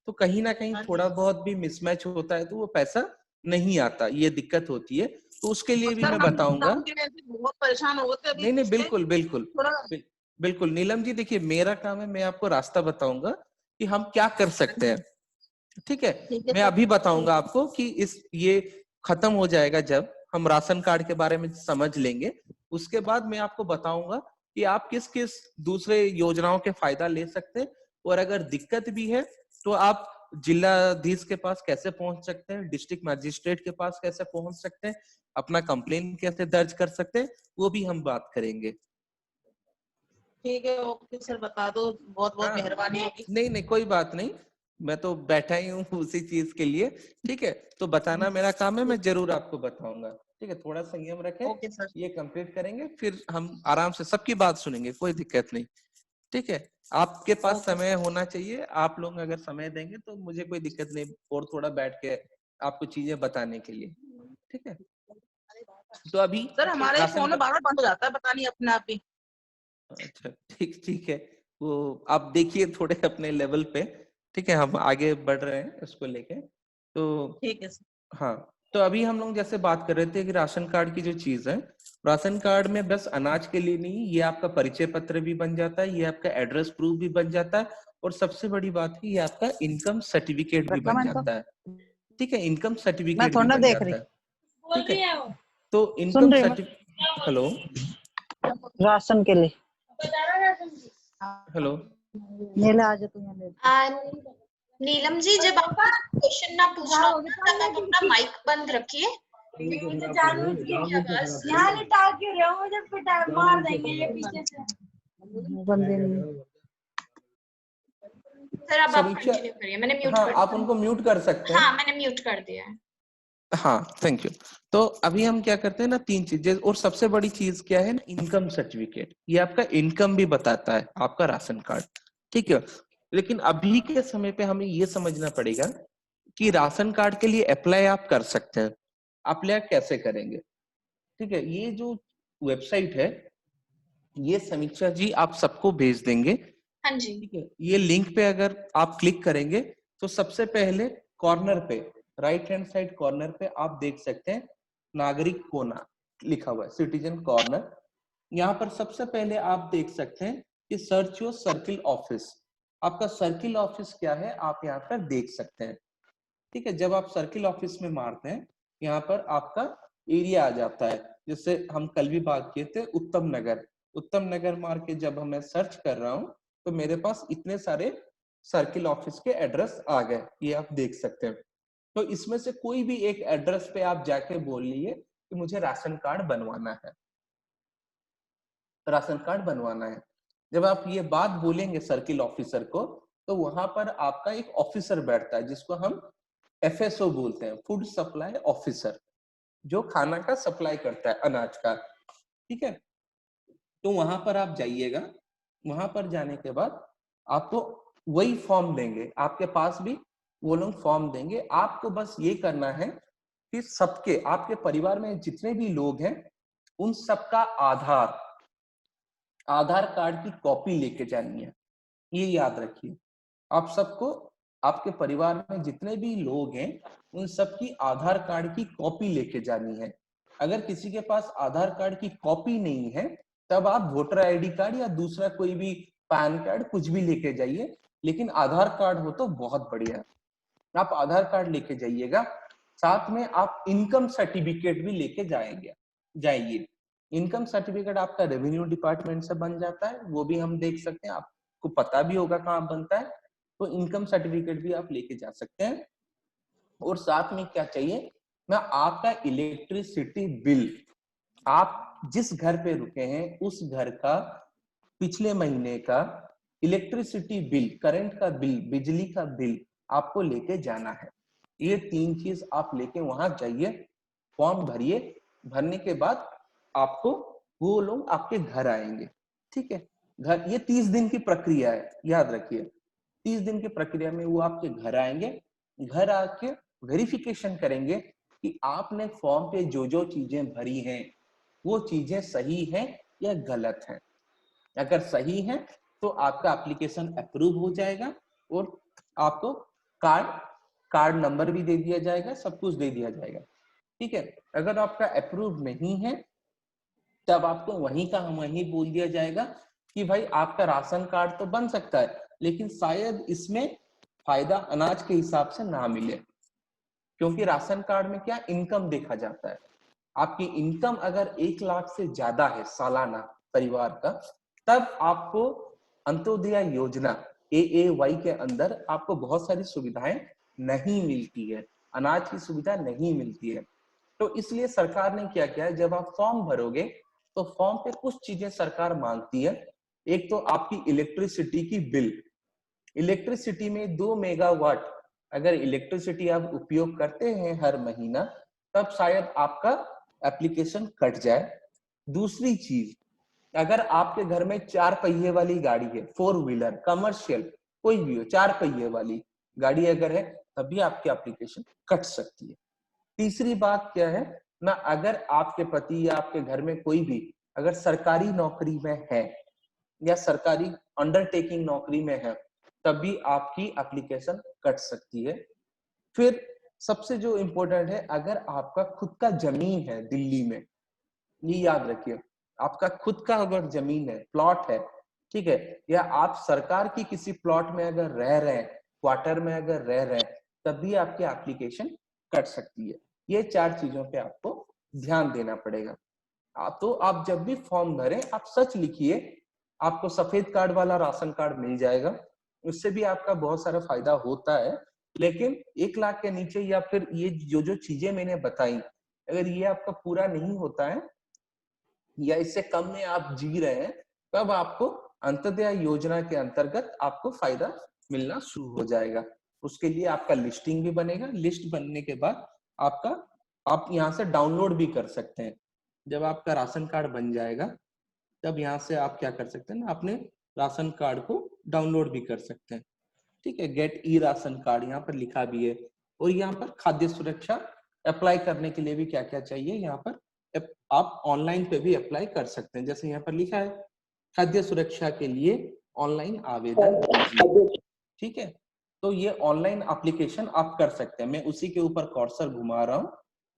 S1: तो कहीं ना कहीं
S6: हाँ जी,
S1: थोड़ा बहुत भी मिसमैच होता है तो वो पैसा नहीं आता, ये दिक्कत होती है। तो उसके
S6: और
S1: लिए भी
S6: सर
S1: मैं
S6: हम
S1: बताऊंगा।
S6: लॉकडाउन की वजह से बहुत परेशान हो गए थे अभी
S1: नहीं नहीं,
S6: पिछले
S1: बिल्कुल बिल्कुल,
S6: थोड़ा।
S1: बिल्कुल नीलम जी, देखिए मेरा काम है, मैं आपको रास्ता बताऊंगा कि हम क्या कर सकते हैं। ठीक है,
S6: ठीक है
S1: मैं
S6: सर।
S1: अभी बताऊंगा आपको कि इस ये खत्म हो जाएगा जब हम राशन कार्ड के बारे में समझ लेंगे, उसके बाद मैं आपको बताऊंगा कि आप किस किस दूसरे योजनाओं के फायदा ले सकते हैं, और अगर दिक्कत भी है तो आप जिलाधीश के पास कैसे पहुंच सकते हैं, डिस्ट्रिक्ट मजिस्ट्रेट के पास कैसे पहुंच सकते हैं, अपना कंप्लेन कैसे दर्ज कर सकते हैं, वो भी हम बात करेंगे।
S6: ठीक है, ओके सर, बता दो, बहुत बहुत
S1: हाँ,
S6: मेहरबानी होगी।
S1: नहीं नहीं, कोई बात नहीं, मैं तो बैठा ही हूँ उसी चीज के लिए। ठीक है, तो बताना मेरा काम है, मैं जरूर आपको बताऊंगा। ठीक है, थोड़ा संयम रखें,
S6: ओके सर।
S1: ये कंप्लीट करेंगे, फिर हम आराम से सबकी बात सुनेंगे, कोई दिक्कत नहीं। ठीक है, आपके पास
S6: ओके
S1: समय
S6: सर।
S1: होना चाहिए, आप लोग अगर समय देंगे तो मुझे कोई दिक्कत नहीं, और थोड़ा बैठ के आपको चीजें बताने के लिए। ठीक है, तो अभी
S6: सर हमारे
S1: राशन
S6: फोन
S1: का,
S6: में बार बार बंद हो जाता है, पता नहीं अपने आप ही।
S1: अच्छा ठीक ठीक है, वो आप देखिए थोड़े अपने लेवल पे। ठीक है, हम आगे बढ़ रहे हैं उसको लेके। तो
S6: ठीक है सर।
S1: हाँ, तो अभी हम लोग जैसे बात कर रहे थे कि राशन कार्ड की जो चीज है, राशन कार्ड में बस अनाज के लिए नहीं, ये आपका परिचय पत्र भी बन जाता है, ये आपका एड्रेस प्रूफ भी बन जाता है, और सबसे बड़ी बात है ये आपका इनकम सर्टिफिकेट भी
S8: रखा
S1: बन
S8: मैंने तो,
S1: जाता है। ठीक है, इनकम
S8: मैं
S1: सर्टिफिकेट भी
S8: थोड़ा ना
S1: बन
S8: देख
S1: जाता
S8: रही,
S1: है। ठीक है, तो
S8: सुन
S1: इनकम
S8: रही हूँ
S1: सर्टिफिकेट, हेलो
S8: मैं राशन के लिए।
S1: हेलो,
S8: मेले आ जा, तू यहाँ ले ले।
S2: नीलम जी, जब आपको क्वेश्चन ना पूछना हो ना, तब आप अपना माइक बंद रखिए।
S8: यहाँ लिटा क्यों रहे हो, मुझे पिटा मार देंगे ये पीछे से। बंदे नहीं।
S2: सर अब आप
S1: समीक्षा,
S2: कंटिन्यू करिए, मैंने म्यूट
S1: हाँ
S2: कर
S1: आप
S2: दिया।
S1: उनको म्यूट कर सकते हैं।
S2: हाँ मैंने म्यूट कर दिया है।
S1: हाँ थैंक यू। तो अभी हम क्या करते हैं ना, तीन चीजें, और सबसे बड़ी चीज क्या है ना, इनकम सर्टिफिकेट, ये आपका इनकम भी बताता है, आपका राशन कार्ड। ठीक है, लेकिन अभी के समय पे हमें ये समझना पड़ेगा कि राशन कार्ड के लिए अप्लाई आप कर सकते हैं, अप्लाई कैसे करेंगे। ठीक है, ये जो वेबसाइट है, ये समीक्षा जी आप सबको भेज देंगे।
S2: हाँ जी।
S1: ठीक है, ये लिंक पे अगर आप क्लिक करेंगे तो सबसे पहले कॉर्नर पे, राइट हैंड साइड कॉर्नर पे आप देख सकते हैं नागरिक कोना लिखा हुआ है, सिटीजन कॉर्नर। यहाँ पर सबसे पहले आप देख सकते हैं कि सर्च योर सर्किल ऑफिस, आपका सर्किल ऑफिस क्या है आप यहाँ पर देख सकते हैं। ठीक है, जब आप सर्किल ऑफिस में मारते हैं, यहाँ पर आपका एरिया आ जाता है, जैसे हम कल भी बात किए थे उत्तम नगर, उत्तम नगर मार के जब मैं सर्च कर रहा हूँ तो मेरे पास इतने सारे सर्किल ऑफिस के एड्रेस आ गए, ये आप देख सकते हैं। तो इसमें से कोई भी एक एड्रेस पे आप जाके बोल लीजिए कि मुझे राशन कार्ड बनवाना है, राशन कार्ड बनवाना है। जब आप ये बात बोलेंगे सर्किल ऑफिसर को, तो वहां पर आपका एक ऑफिसर बैठता है जिसको हम एफएसओ बोलते हैं, फूड सप्लाई ऑफिसर, जो खाना का सप्लाई करता है, अनाज का। ठीक है, तो वहां पर आप जाइएगा, वहां पर जाने के बाद आपको वही फॉर्म देंगे, आपके पास भी वो लोग फॉर्म देंगे। आपको बस ये करना है कि सबके, आपके परिवार में जितने भी लोग हैं उन सबका आधार कार्ड की कॉपी लेके जानी है, ये याद रखिए। आप सबको, आपके परिवार में जितने भी लोग हैं उन सबकी आधार कार्ड की कॉपी लेके जानी है। अगर किसी के पास आधार कार्ड की कॉपी नहीं है, तब आप वोटर आईडी कार्ड या दूसरा कोई भी पैन कार्ड कुछ भी लेके जाइए, लेकिन आधार कार्ड हो तो बहुत बढ़िया। आप आधार कार्ड लेके जाइएगा, साथ में आप इनकम सर्टिफिकेट भी लेके जाइए। इनकम सर्टिफिकेट आपका रेवेन्यू डिपार्टमेंट से बन जाता है, वो भी हम देख सकते हैं, आपको पता भी होगा कहाँ बनता है, तो इनकम सर्टिफिकेट भी आप लेके जा सकते हैं। और साथ में क्या चाहिए ना, आपका इलेक्ट्रिसिटी बिल, आप जिस घर पे रुके हैं उस घर का पिछले महीने का इलेक्ट्रिसिटी बिल, करंट का बिल, बिजली का बिल आपको लेके जाना है। ये 3 चीज आप लेके वहां जाइए, फॉर्म भरिए, भरने के बाद आपको वो लोग आपके घर आएंगे। ठीक है, घर, ये 30 दिन की प्रक्रिया है, याद रखिए। 30 दिन की प्रक्रिया में वो आपके घर आएंगे, घर आके वेरिफिकेशन करेंगे कि आपने फॉर्म पे जो जो चीजें भरी हैं वो चीजें सही हैं या गलत हैं। अगर सही है तो आपका एप्लीकेशन अप्रूव हो जाएगा और आपको कार्ड नंबर भी दे दिया जाएगा, सब कुछ दे दिया जाएगा। ठीक है, अगर आपका अप्रूव नहीं है तब आपको वहीं का वहीं बोल दिया जाएगा कि भाई आपका राशन कार्ड तो बन सकता है लेकिन शायद इसमें फायदा अनाज के हिसाब से ना मिले, क्योंकि राशन कार्ड में क्या इनकम देखा जाता है। आपकी इनकम अगर 1 लाख से ज्यादा है सालाना परिवार का, तब आपको अंत्योदय योजना AAY के अंदर आपको बहुत सारी सुविधाएं नहीं मिलती है, अनाज की सुविधा नहीं मिलती है। तो इसलिए सरकार ने क्या किया है, जब आप फॉर्म भरोगे तो फॉर्म पे कुछ चीजें सरकार मांगती है। एक तो आपकी इलेक्ट्रिसिटी की बिल, इलेक्ट्रिसिटी में 2 मेगावाट अगर इलेक्ट्रिसिटी आप उपयोग करते हैं हर महीना, तब शायद आपका एप्लीकेशन कट जाए। दूसरी चीज, अगर आपके घर में 4 पहिए वाली गाड़ी है, 4 व्हीलर, कमर्शियल कोई भी हो, 4 पहिए वाली गाड़ी अगर है तभी आपकी एप्लीकेशन कट सकती है। तीसरी बात क्या है ना, अगर आपके पति या आपके घर में कोई भी अगर सरकारी नौकरी में है या सरकारी अंडरटेकिंग नौकरी में है तभी आपकी एप्लीकेशन कट सकती है। फिर सबसे जो इम्पोर्टेंट है, अगर आपका खुद का जमीन है दिल्ली में, ये याद रखिए, आपका खुद का अगर जमीन है, प्लॉट है, ठीक है, या आप सरकार की किसी प्लॉट में अगर रह रहे हैं, क्वार्टर में अगर रह रहे हैं, तभी आपकी एप्लीकेशन कट सकती है। ये 4 चीजों पे आपको ध्यान देना पड़ेगा। तो आप जब भी फॉर्म भरें आप सच लिखिए, आपको सफेद कार्ड वाला राशन कार्ड मिल जाएगा, उससे भी आपका बहुत सारा फायदा होता है। लेकिन 1 लाख के नीचे या फिर ये जो चीजें मैंने बताई, अगर ये आपका पूरा नहीं होता है या इससे कम में आप जी रहे हैं, तब आपको अंत्योदय योजना के अंतर्गत आपको फायदा मिलना शुरू हो जाएगा। उसके लिए आपका लिस्टिंग भी बनेगा, लिस्ट बनने के बाद आप यहाँ से डाउनलोड भी कर सकते हैं। जब आपका राशन कार्ड बन जाएगा तब यहाँ से आप क्या कर सकते हैं ना, अपने राशन कार्ड को डाउनलोड भी कर सकते हैं। ठीक है, गेट ई राशन कार्ड यहाँ पर लिखा भी है। और यहाँ पर खाद्य सुरक्षा अप्लाई करने के लिए भी क्या क्या चाहिए, यहाँ पर आप ऑनलाइन पे भी अप्लाई कर सकते हैं। जैसे यहाँ पर लिखा है खाद्य सुरक्षा के लिए ऑनलाइन आवेदन कीजिए। ठीक है, तो ये ऑनलाइन एप्लीकेशन आप कर सकते हैं। मैं उसी के ऊपर कर्सर घुमा रहा हूँ,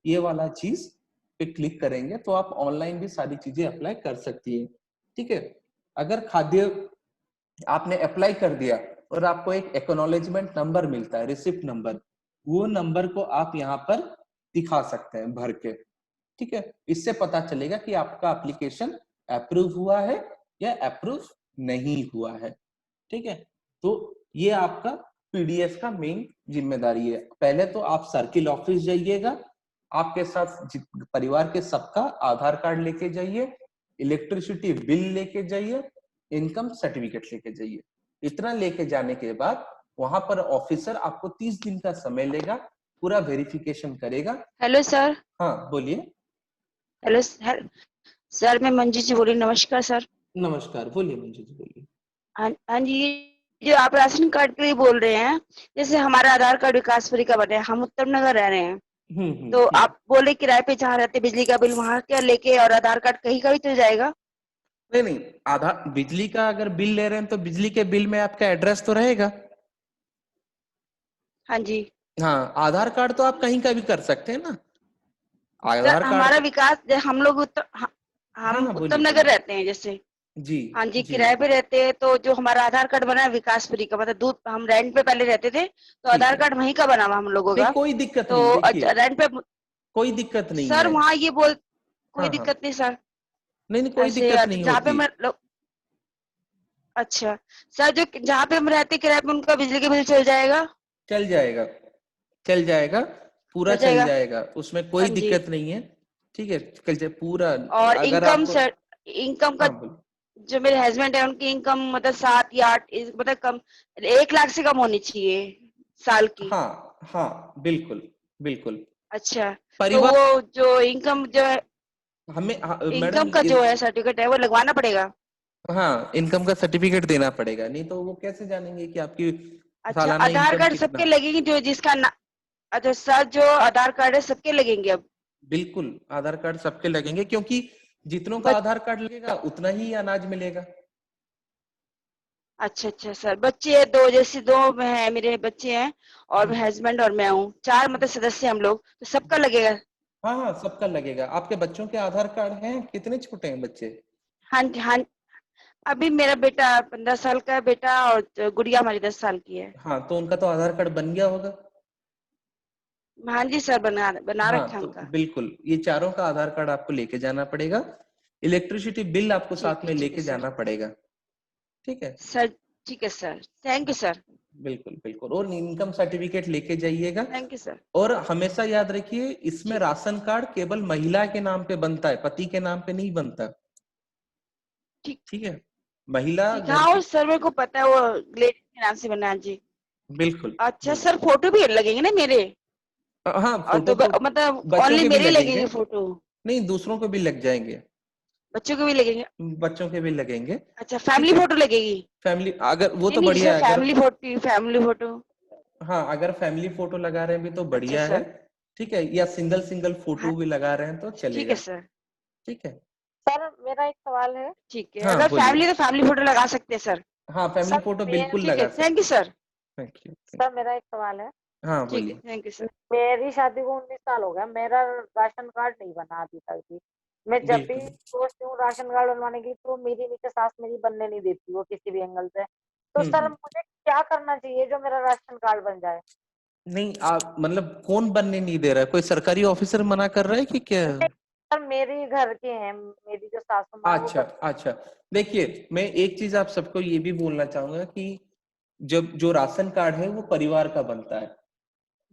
S1: ये वाला चीज पे क्लिक करेंगे तो आप ऑनलाइन भी सारी चीजें अप्लाई कर सकती है। ठीक है, अगर खाद्य आपने अप्लाई कर दिया और आपको एक एक्नॉलेजमेंट नंबर मिलता है, रिसिप्ट नंबर, वो नंबर को आप यहाँ पर दिखा सकते हैं भर के। ठीक है, इससे पता चलेगा कि आपका एप्लीकेशन अप्रूव हुआ है या अप्रूव नहीं हुआ है। ठीक है, तो ये आपका पीडीएफ का मेन जिम्मेदारी है। पहले तो आप सर्किल ऑफिस जाइएगा, आपके साथ परिवार के सबका आधार कार्ड लेके जाइए, इलेक्ट्रिसिटी बिल लेके जाइए, इनकम सर्टिफिकेट लेके जाइए। इतना लेके जाने के बाद वहां पर ऑफिसर आपको 30 दिन का समय लेगा, पूरा वेरिफिकेशन करेगा।
S9: Hello sir.
S1: हाँ बोलिए।
S9: हेलो सर, मैं मंजू जी बोल रही। नमस्कार सर।
S1: नमस्कार, बोलिए मंजू जी, बोलिए।
S9: हाँ जी, जो आप राशन कार्ड के लिए बोल रहे हैं, जैसे हमारा आधार कार्ड विकासपुरी का बना है, हम उत्तम नगर रह रहे हैं, तो आप बोले किराए पे जहाँ रहते बिजली का बिल वहां क्या लेके और आधार कार्ड कहीं का भी चल जाएगा?
S1: नहीं, आधार बिजली का अगर बिल ले रहे हैं तो बिजली के बिल में आपका एड्रेस तो रहेगा।
S9: हाँ जी।
S1: हाँ, आधार कार्ड तो आप कहीं का भी कर सकते हैं ना। आधार कार्ड
S9: हमारा विकास, हम लोग उत्तम नगर रहते हैं जैसे
S1: जी।
S9: हाँ जी, किराए पे रहते हैं, तो जो हमारा आधार कार्ड बना है विकासपुरी का, मतलब दूध, हम रेंट पे पहले रहते थे तो आधार कार्ड वहीं का बना हुआ हम लोगों का।
S1: कोई दिक्कत
S9: तो
S1: नहीं,
S9: रेंट पे
S1: कोई दिक्कत नहीं
S9: सर
S1: है।
S9: वहाँ ये कोई दिक्कत नहीं सर।
S1: नहीं, कोई दिक्कत नहीं
S9: जहाँ पे
S1: होती।
S9: अच्छा सर, जो जहाँ पे हम रहते किराए पे उनका बिजली के बिल चल जाएगा? चल
S1: जाएगा, पूरा चल जाएगा, उसमें कोई दिक्कत नहीं है। ठीक है, कल्चर पूरा।
S9: और
S1: अगर
S9: इनकम
S1: आपको,
S9: सर, इनकम का
S1: हाँ बोलो।
S9: जो मेरे हस्बैंड है उनकी इनकम मतलब 7 या 8 मतलब कम 1 लाख से कम होनी चाहिए साल की।
S1: हाँ हाँ बिल्कुल बिल्कुल।
S9: अच्छा, तो
S1: परिवार,
S9: वो जो इनकम जो है,
S1: हमें मैडम
S9: इनकम का जो है सर्टिफिकेट है वो लगवाना पड़ेगा?
S1: हाँ इनकम का सर्टिफिकेट देना पड़ेगा, नहीं तो वो कैसे जानेंगे कि आपकी
S9: अच्छा,
S1: सालाना
S9: आधार
S1: इनकम
S9: कार्ड
S1: कितना।
S9: सबके लगेंगे जो जिसका ना, अच्छा सर जो आधार कार्ड है सबके लगेंगे अब?
S1: बिल्कुल आधार कार्ड सबके लगेंगे, क्योंकि जितनों का
S9: बच
S1: आधार कार्ड लगेगा उतना ही अनाज मिलेगा।
S9: अच्छा अच्छा सर, बच्चे दो, जैसे दो है मेरे बच्चे हैं और हस्बैंड और मैं हूँ, 4 मतलब सदस्य हम लोग, तो सबका लगेगा?
S1: हाँ हाँ सबका लगेगा। आपके बच्चों के आधार कार्ड हैं? कितने छोटे हैं बच्चे?
S9: हाँ जी, हाँ, अभी मेरा बेटा 15 साल का है बेटा, और गुड़िया हमारी 10 साल की है।
S1: हाँ तो उनका तो आधार कार्ड बन गया होगा।
S9: हाँ जी सर, बना
S1: हाँ
S9: रखा है
S1: तो
S9: उनका।
S1: बिल्कुल ये चारों का आधार कार्ड आपको लेके जाना पड़ेगा। इलेक्ट्रिसिटी बिल आपको साथ में
S9: ठीक है
S1: लेके
S9: सर।
S1: जाना पड़ेगा। ठीक है
S9: सर ठीक है सर, थैंक यू सर।
S1: बिल्कुल बिल्कुल। और इनकम सर्टिफिकेट लेके जाइएगा।
S9: Thank you sir.
S1: और हमेशा याद रखिए, इसमें
S9: ठीक
S1: राशन कार्ड केवल महिला के नाम पे बनता है, पति के नाम पे नहीं बनता।
S9: ठीक
S1: ठीक है, महिला
S9: ठीक,
S1: घर
S9: हाँ
S1: की।
S9: और सर मेरे को पता है वो लेडीज के नाम से बना है जी।
S1: बिल्कुल
S9: अच्छा सर, फोटो भी लगेंगे ना मेरे?
S1: हाँ
S9: और
S1: फोटो
S9: तो
S1: तो
S9: मतलब
S1: बच्चों
S9: ओनली
S1: के भी
S9: मेरे ही
S1: लगेंगे,
S9: लगेंगे फोटो?
S1: नहीं दूसरों को भी लग जाएंगे,
S9: बच्चों के भी लगेंगे?
S1: बच्चों के भी लगेंगे।
S9: अच्छा,
S1: ठीक
S9: फैमिली
S1: है,
S9: फोटो लगेगी?
S1: फैमिली अगर वो
S9: नहीं
S1: तो
S9: नहीं, जैसे
S1: बढ़िया है। अगर,
S9: फैमिली फोटो।
S1: हाँ अगर फैमिली फोटो लगा रहे हैं भी तो
S9: अच्छा
S1: बढ़िया है।
S9: सर।
S1: ठीक है, या सिंगल सिंगल
S9: हाँ
S1: फोटो भी लगा रहे हैं तो
S9: ठीक है
S1: चलेगा।
S9: सर।
S1: ठीक है,
S4: सर मेरा एक सवाल है।
S9: ठीक है,
S1: हाँ
S9: अगर
S1: बोलिए।
S9: फैमिली तो फैमिली फोटो लगा सकते हैं सर?
S1: हाँ फैमिली
S4: सर
S1: फोटो
S4: मेरे
S1: बिल्कुल
S9: ठीक है,
S1: लगा
S9: थैंक
S1: सकते
S9: यू
S1: हैं।
S9: सर।
S1: Thank you.
S4: सर मेरा एक सवाल है।
S1: हाँ
S9: ठीक है,
S1: बोलिए।
S9: Thank you sir.
S4: मेरी शादी को 19 साल हो गया, मेरा राशन कार्ड नहीं बना अभी तक भी। मैं जब भी
S1: बिल्कुल।
S4: सोचती हूँ राशन कार्ड बनवाने की, तो मेरी नीचे सास मेरी बनने नहीं देती वो किसी भी एंगल से। तो सर
S1: हम्म।
S4: मुझे क्या करना चाहिए जो मेरा राशन कार्ड बन जाए?
S1: नहीं आप मतलब कौन बनने नहीं दे रहा है? कोई सरकारी ऑफिसर मना कर रहा है कि क्या?
S4: नहीं, सर मेरी घर के हैं, मेरी जो सासू माँ है वो
S1: अच्छा अच्छा, देखिए मैं एक चीज आप सबको ये भी बोलना चाहूंगा कि जब जो राशन कार्ड है वो परिवार का बनता है।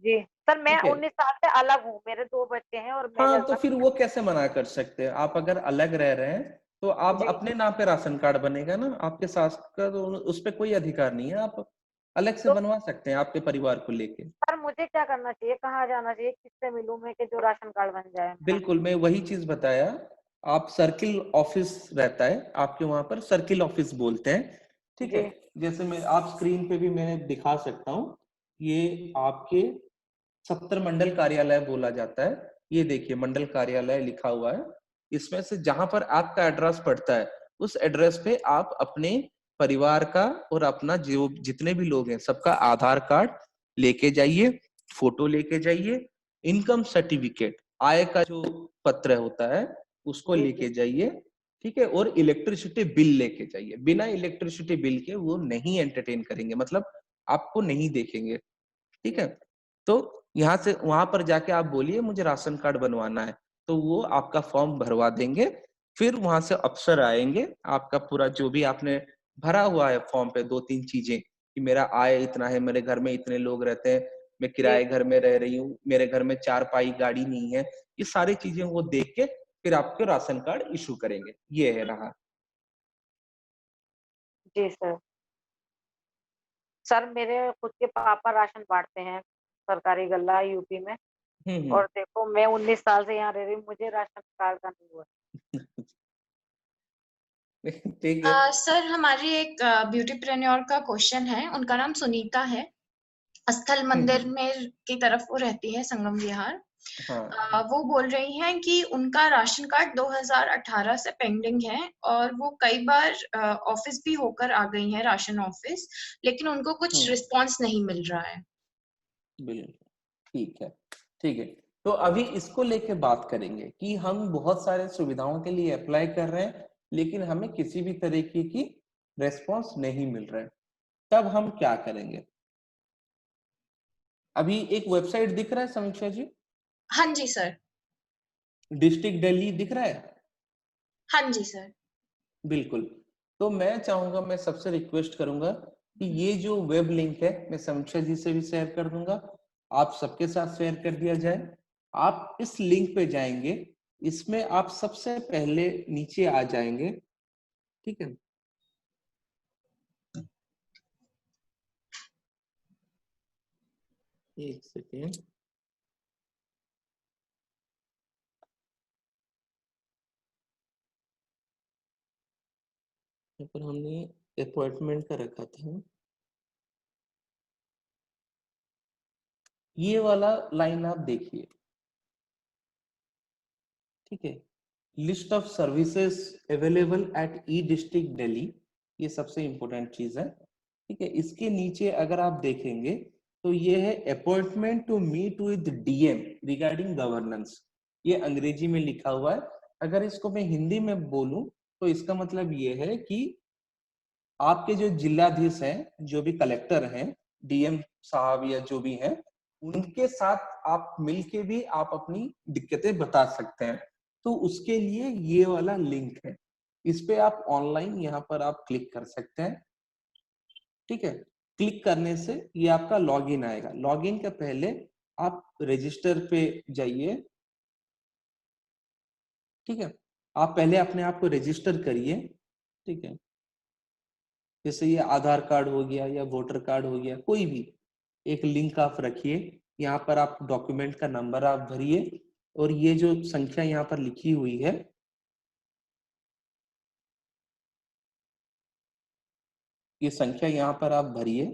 S4: जी सर, मैं
S1: ठीक है,
S4: 19 साल से अलग हूँ, मेरे 2 बच्चे हैं और मेरे
S1: हाँ तो
S4: हस्बैंड।
S1: फिर वो कैसे मना कर सकते हैं? आप अगर अलग रह रहे हैं तो आप
S4: जी
S1: अपने नाम पे राशन कार्ड बनेगा ना, आपके सास का तो उस पे कोई अधिकार नहीं है। आप अलग से
S4: तो
S1: बनवा सकते हैं आपके परिवार को लेके।
S4: सर मुझे क्या करना चाहिए, कहाँ जाना चाहिए, किससे मिलूं मैं कि जो राशन कार्ड बन जाए मेरा?
S1: बिल्कुल मैं वही चीज बताया। आप सर्किल ऑफिस रहता है आपके वहां पर, सर्किल ऑफिस बोलते हैं। ठीक है,
S4: जी
S1: जैसे मैं आप स्क्रीन पे भी मैं दिखा सकता हूँ, ये आपके 70 मंडल कार्यालय बोला जाता है। ये देखिए मंडल कार्यालय लिखा हुआ है। इसमें से जहां पर आपका एड्रेस पड़ता है उस एड्रेस पे आप अपने परिवार का और अपना जो जितने भी लोग हैं सबका आधार कार्ड लेके जाइए, फोटो लेके जाइए, इनकम सर्टिफिकेट, आय का जो पत्र होता है उसको
S4: जी
S1: लेके
S4: जी
S1: जाइए। ठीक है, और इलेक्ट्रिसिटी बिल लेके जाइए। बिना इलेक्ट्रिसिटी बिल के वो नहीं एंटरटेन करेंगे, मतलब आपको नहीं देखेंगे। ठीक है, तो यहाँ से वहां पर जाके आप बोलिए मुझे राशन कार्ड बनवाना है, तो वो आपका फॉर्म भरवा देंगे। फिर वहां से अफसर आएंगे, आपका पूरा जो भी आपने भरा हुआ है फॉर्म पे 2-3 चीजें कि मेरा आय इतना है, मेरे घर में इतने लोग रहते हैं, मैं
S4: जी
S1: किराए घर में रह रही हूँ, मेरे घर में 4 पाई गाड़ी नहीं है, ये सारी चीजें वो देख के फिर आपको राशन कार्ड इशू करेंगे। ये है रहा।
S4: जी सर। सर मेरे खुद के पापा राशन बांटते हैं, सरकारी गल्ला यूपी में।
S1: हम्म।
S4: और देखो मैं 19 साल से यहाँ रह रही हूँ, मुझे राशन कार्ड का नहीं हुआ।
S1: ठीक है।
S2: सर हमारी एक ब्यूटीप्रेन्योर का क्वेश्चन है, उनका नाम सुनीता है, स्थल मंदिर
S1: हम्म।
S2: में की तरफ वो रहती है, संगम विहार।
S1: हाँ
S2: वो बोल रही हैं कि उनका राशन कार्ड 2018 से पेंडिंग है और वो कई बार ऑफिस भी होकर आ गई हैं, राशन ऑफिस, लेकिन उनको कुछ
S1: हम्म
S2: रिस्पांस नहीं मिल रहा है।
S1: बिल्कुल ठीक है। ठीक है, तो अभी इसको लेके बात करेंगे कि हम बहुत सारे सुविधाओं के लिए अप्लाई कर रहे हैं लेकिन हमें किसी भी तरीके की रेस्पॉन्स नहीं मिल रहा है। तब हम क्या करेंगे? अभी एक वेबसाइट दिख रहा है समीक्षा जी,
S2: हाँ जी सर।
S1: डिस्ट्रिक्ट दिल्ली दिख रहा है।
S2: हाँ जी सर।
S1: बिल्कुल, तो मैं चाहूंगा, मैं सबसे रिक्वेस्ट करूंगा कि ये जो वेब लिंक है मैं समीक्षा जी से भी शेयर कर दूंगा, आप सबके साथ शेयर कर दिया जाए। आप इस लिंक पे जाएंगे, इसमें आप सबसे पहले नीचे आ जाएंगे, ठीक है। एक सेकेंड, यहाँ पर हमने अपॉइंटमेंट का रखा था, ये वाला लाइन आप देखिए, ठीक है। List of services available at E district Delhi, ये सबसे इंपॉर्टेंट चीज है, ठीक है। इसके नीचे अगर आप देखेंगे तो ये है appointment to meet with DM regarding governance, ये अंग्रेजी में लिखा हुआ है। अगर इसको मैं हिंदी में बोलूं तो इसका मतलब ये है कि आपके जो जिलाधीश हैं, जो भी कलेक्टर हैं, डीएम साहब या जो भी हैं, उनके साथ आप मिलके भी आप अपनी दिक्कतें बता सकते हैं। तो उसके लिए ये वाला लिंक है, इस पे आप ऑनलाइन यहाँ पर आप क्लिक कर सकते हैं, ठीक है। क्लिक करने से ये आपका लॉगिन आएगा। लॉगिन के पहले आप रजिस्टर पे जाइए, ठीक है। आप पहले अपने आप को रजिस्टर करिए, ठीक है। जैसे ये आधार कार्ड हो गया या वोटर कार्ड हो गया, कोई भी एक लिंक आप रखिए। यहाँ पर आप डॉक्यूमेंट का नंबर आप भरिए और ये जो संख्या यहाँ पर लिखी हुई है, ये संख्या यहाँ पर आप भरिए,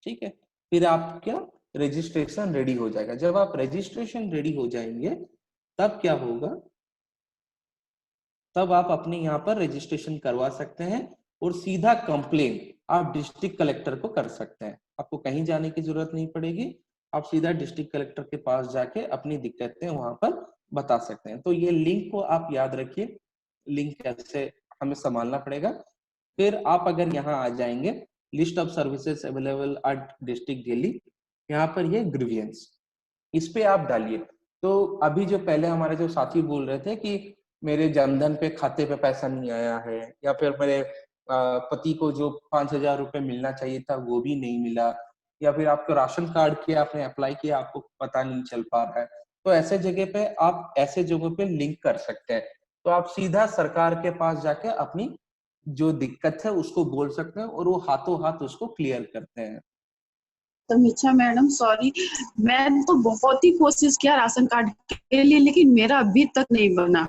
S1: ठीक है। फिर आपका रजिस्ट्रेशन रेडी हो जाएगा। जब आप रजिस्ट्रेशन रेडी हो जाएंगे तब क्या होगा, तब आप अपने यहाँ पर रजिस्ट्रेशन करवा सकते हैं और सीधा कंप्लेन आप डिस्ट्रिक्ट कलेक्टर को कर सकते हैं। आपको कहीं जाने की जरूरत नहीं पड़ेगी, आप सीधा डिस्ट्रिक्ट कलेक्टर के पास जाके अपनी दिक्कतें वहां पर बता सकते हैं। तो ये लिंक को आप याद रखिए, लिंक कैसे हमें संभालना पड़ेगा। फिर आप अगर यहाँ आ जाएंगे, list of services available at district Delhi, यहाँ पर ये ग्रीवियंस, इस पे आप डालिए। तो अभी जो पहले हमारे जो साथी बोल रहे थे कि मेरे जनधन पे खाते पे पैसा नहीं आया है, या फिर मेरे पति को जो 5,000 रुपए मिलना चाहिए था वो भी नहीं मिला, या फिर आपको राशन कार्ड के आपने अप्लाई किया आपको पता नहीं चल पा रहा है, तो ऐसे जगह पे आप ऐसे जगहों पे लिंक कर सकते हैं। तो आप सीधा सरकार के पास जाके अपनी जो दिक्कत है उसको बोल सकते हैं और वो हाथों हाथ उसको क्लियर करते हैं।
S10: समीक्षा मैडम, सॉरी, मैं तो बहुत ही कोशिश किया राशन कार्ड के लिए, लेकिन मेरा अभी तक नहीं बना।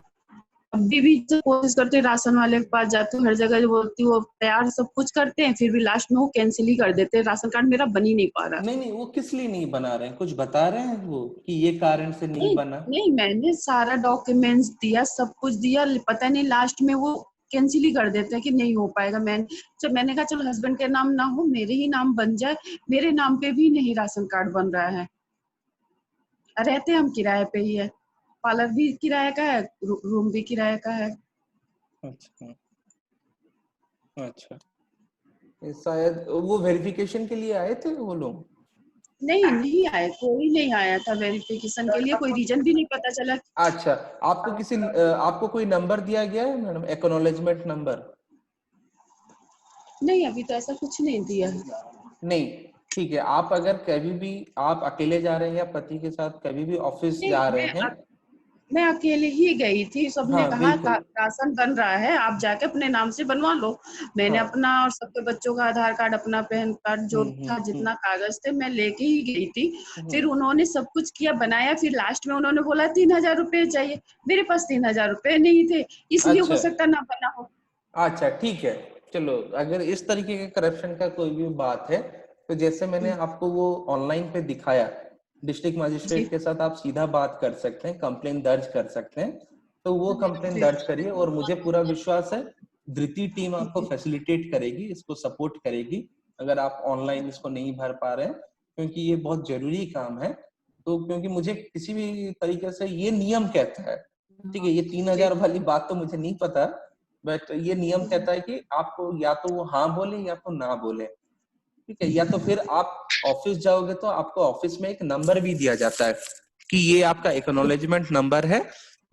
S10: अभी भी जो कोशिश करते हैं, राशन वाले के पास जाते हूँ, हर जगह जो बोलती हूँ वो तैयार सब कुछ करते हैं, फिर भी लास्ट में वो कैंसिल ही कर देते हैं। राशन कार्ड मेरा बन ही नहीं पा रहा।
S1: नहीं, वो किस लिए नहीं बना रहे हैं, कुछ बता रहे हैं वो कि ये कारण से नहीं बना?
S10: नहीं, मैंने सारा डॉक्यूमेंट्स दिया, सब कुछ दिया, पता नहीं लास्ट में वो कैंसिल ही कर देते हैं कि नहीं हो पाएगा। मैंने कहा चलो हस्बैंड के नाम ना हो, मेरे ही नाम बन जाए। मेरे नाम पे भी नहीं राशन कार्ड बन रहा है। रहते हम किराए पे ही है, पार्लर भी किराए का है, रूम भी किराए का है।
S1: अच्छा, शायद वो वेरिफिकेशन के लिए आए थे वो लोग?
S10: नहीं आए, कोई नहीं आया था वेरिफिकेशन के लिए, कोई रीजन भी नहीं पता चला।
S1: अच्छा, आपको कोई नंबर दिया गया है मैडम, एक्नॉलेजमेंट नंबर?
S10: नहीं, अभी तो ऐसा कुछ नहीं दिया है।
S1: नहीं, ठीक है। आप अगर कभी भी आप अकेले जा रहे हैं या पति के साथ कभी भी ऑफिस जा रहे हैं?
S10: मैं अकेले ही गई थी, सबने कहा राशन बन रहा है, आप जाके अपने नाम से बनवा लो। मैंने अपना और सबके बच्चों का आधार कार्ड, अपना पैन कार्ड, जो था जितना कागज थे मैं लेके ही गई थी। फिर उन्होंने सब कुछ किया, बनाया, फिर लास्ट में उन्होंने बोला 3,000 रुपए चाहिए। मेरे पास 3,000 रुपए नहीं थे, इसलिए हो सकता ना बना हो।
S1: अच्छा, ठीक है, चलो। अगर इस तरीके के करप्शन का कोई भी बात है तो जैसे मैंने आपको वो ऑनलाइन पे दिखाया, डिस्ट्रिक्ट मजिस्ट्रेट के साथ आप सीधा बात कर सकते हैं, कंप्लेन दर्ज कर सकते हैं। तो वो कंप्लेन दर्ज करिए और मुझे पूरा विश्वास है धृति टीम आपको फैसिलिटेट करेगी, इसको सपोर्ट करेगी अगर आप ऑनलाइन इसको नहीं भर पा रहे हैं, क्योंकि ये बहुत जरूरी काम है। तो क्योंकि मुझे किसी भी तरीके से ये नियम कहता है, ठीक है, ये 3,000 वाली बात तो मुझे नहीं पता, बट ये नियम कहता है कि आपको या तो वो हाँ बोले या तो ना बोले, ठीक है। या तो फिर आप ऑफिस जाओगे तो आपको ऑफिस में एक नंबर भी दिया जाता है कि ये आपका एक्नॉलेजमेंट नंबर है,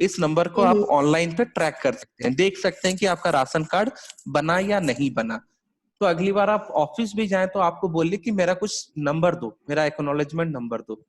S1: इस नंबर को आप ऑनलाइन पे ट्रैक कर सकते हैं, देख सकते हैं कि आपका राशन कार्ड बना या नहीं बना। तो अगली बार आप ऑफिस भी जाएं तो आपको बोलिए कि मेरा कुछ नंबर दो, मेरा एक्नॉलेजमेंट नंबर दो।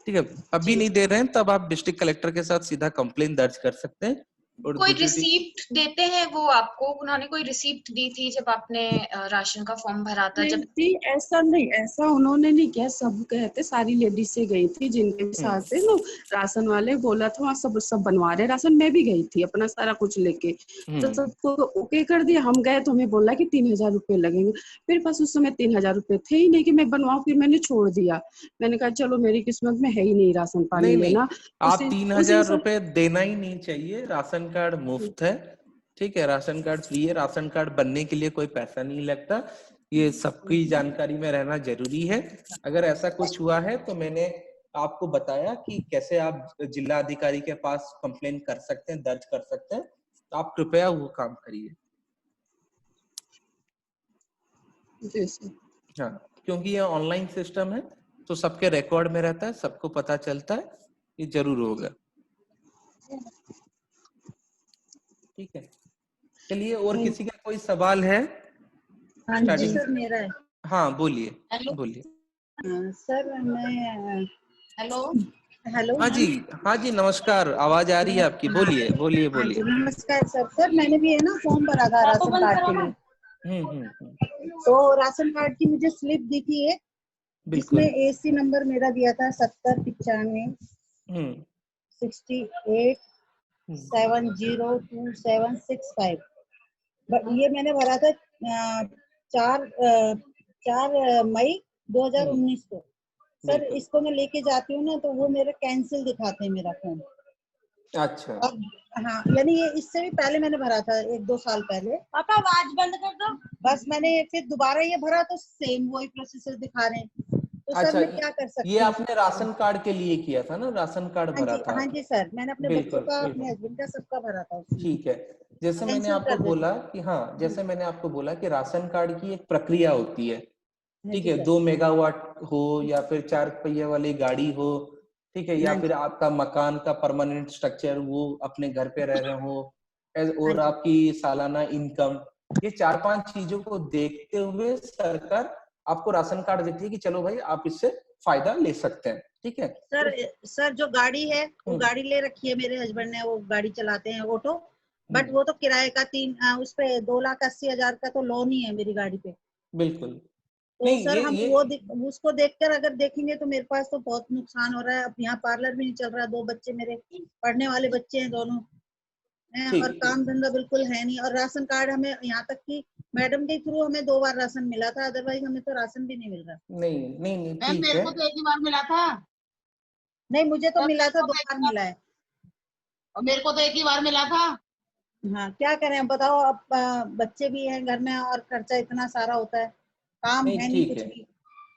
S1: ठीक है, अभी नहीं दे रहे हैं तब आप डिस्ट्रिक्ट कलेक्टर के साथ सीधा कंप्लेन दर्ज कर सकते हैं। और
S2: कोई रिसीप्ट देते हैं वो आपको? उन्होंने कोई रिसीप्ट दी थी जब आपने राशन का फॉर्म भरा था?
S10: नहीं
S2: जब
S10: थी, ऐसा नहीं, ऐसा उन्होंने नहीं किया। सब कहते सारी लेडीज से गई थी जिनके साथ थे ना राशन वाले, बोला था वहाँ सब बनवा रहे राशन। मैं भी गई थी अपना सारा कुछ लेके, तो सबको ओके कर दिया। हम गए तो हमें बोला कि 3000 रुपए लगेंगे। मेरे पास उस समय 3000 रुपए थे ही नहीं कि मैं बनवाऊं। फिर मैंने छोड़ दिया। मैंने कहा चलो मेरी किस्मत में है ही नहीं राशन पानी लेना।
S1: आप 3000 रुपए देना ही नहीं चाहिए। राशन कार्ड मुफ्त है, ठीक है, राशन कार्ड फ्री है। राशन कार्ड बनने के लिए कोई पैसा नहीं लगता। ये सबकी जानकारी में रहना जरूरी है। अगर ऐसा कुछ हुआ है तो मैंने आपको बताया कि कैसे आप जिला अधिकारी के पास कंप्लेन कर सकते हैं, दर्ज कर सकते हैं। तो आप कृपया वो काम करिए। हाँ, क्योंकि ये ऑनलाइन सिस्टम है तो सबके रिकॉर्ड में रहता है, सबको पता चलता है। ये जरूर होगा, ठीक है। चलिए, और किसी का कोई सवाल है?
S8: हाँ जी सर, मेरा है।
S1: हाँ बोलिए, बोलिए।
S8: सर मैं हेलो।
S1: हाँ जी नमस्कार, आवाज आ रही है आपकी, बोलिए बोलिए बोलिए।
S8: नमस्कार सर। सर मैंने भी है ना फॉर्म भरा था राशन कार्ड के लिए। तो राशन कार्ड की मुझे स्लिप दी थी एक, जिसमें AC नंबर मेरा दिया था 7095 68 702765। ये मैंने भरा था 4 मई 2019 को। सर इसको मैं लेके जाती हूँ ना तो वो मेरा कैंसिल दिखाते हैं मेरा फॉर्म।
S1: अच्छा।
S8: हाँ, यानी ये इससे भी पहले मैंने भरा था 1-2 साल पहले। पापा आवाज बंद कर दो। बस मैंने फिर दोबारा ये भरा तो सेम वही प्रोसेसर दिखा रहे हैं। तो
S1: अच्छा,
S8: सर मैं क्या कर सकती हूँ?
S1: ये आपने राशन कार्ड के लिए किया था ना? राशन कार्ड भरा था?
S8: हाँ जी सर, मैंने अपने बच्चों का, अपने हस्बैंड का, सबका भरा था उसमें।
S1: ठीक है। जैसे मैंने आपको बोला कि हाँ, जैसे मैंने आपको बोला कि राशन कार्ड की एक प्रक्रिया होती है, ठीक है। 2 मेगावाट हो या फिर 4 पहिया वाली गाड़ी हो, ठीक है, या फिर आपका मकान का परमानेंट स्ट्रक्चर, वो अपने घर पे रह रहे हो, और आपकी सालाना इनकम, ये 4-5 चीजों को देखते हुए सरकार आपको राशन कार्ड देती है कि चलो भाई आप इससे फायदा ले सकते हैं, ठीक है।
S8: सर जो गाड़ी है वो गाड़ी ले रखी है मेरे हस्बैंड ने, वो गाड़ी चलाते हैं ऑटो, बट वो तो किराए का उस पे 2,80,000 का तो लोन ही है मेरी गाड़ी पे।
S1: बिल्कुल।
S8: तो नहीं, सर हम उसको देखकर अगर देखेंगे तो मेरे पास तो बहुत नुकसान हो रहा है। अब यहाँ पार्लर भी नहीं चल रहा, 2 बच्चे मेरे पढ़ने वाले बच्चे हैं दोनों, और काम धंधा बिल्कुल है नहीं। और राशन कार्ड हमें यहाँ तक कि मैडम के थ्रू हमें 2 बार राशन मिला था, अदरवाइज हमें तो राशन भी नहीं मिल रहा।
S1: नहीं ठीक है।
S6: मेरे को तो 1 ही बार मिला था।
S8: नहीं, मुझे तो मिला था, 2 बार मिला है।
S6: और मेरे को तो 1 ही बार मिला था।
S8: हाँ, क्या करें बताओ। अब बच्चे भी हैं घर में और खर्चा इतना सारा होता है, काम है नहीं कुछ भी।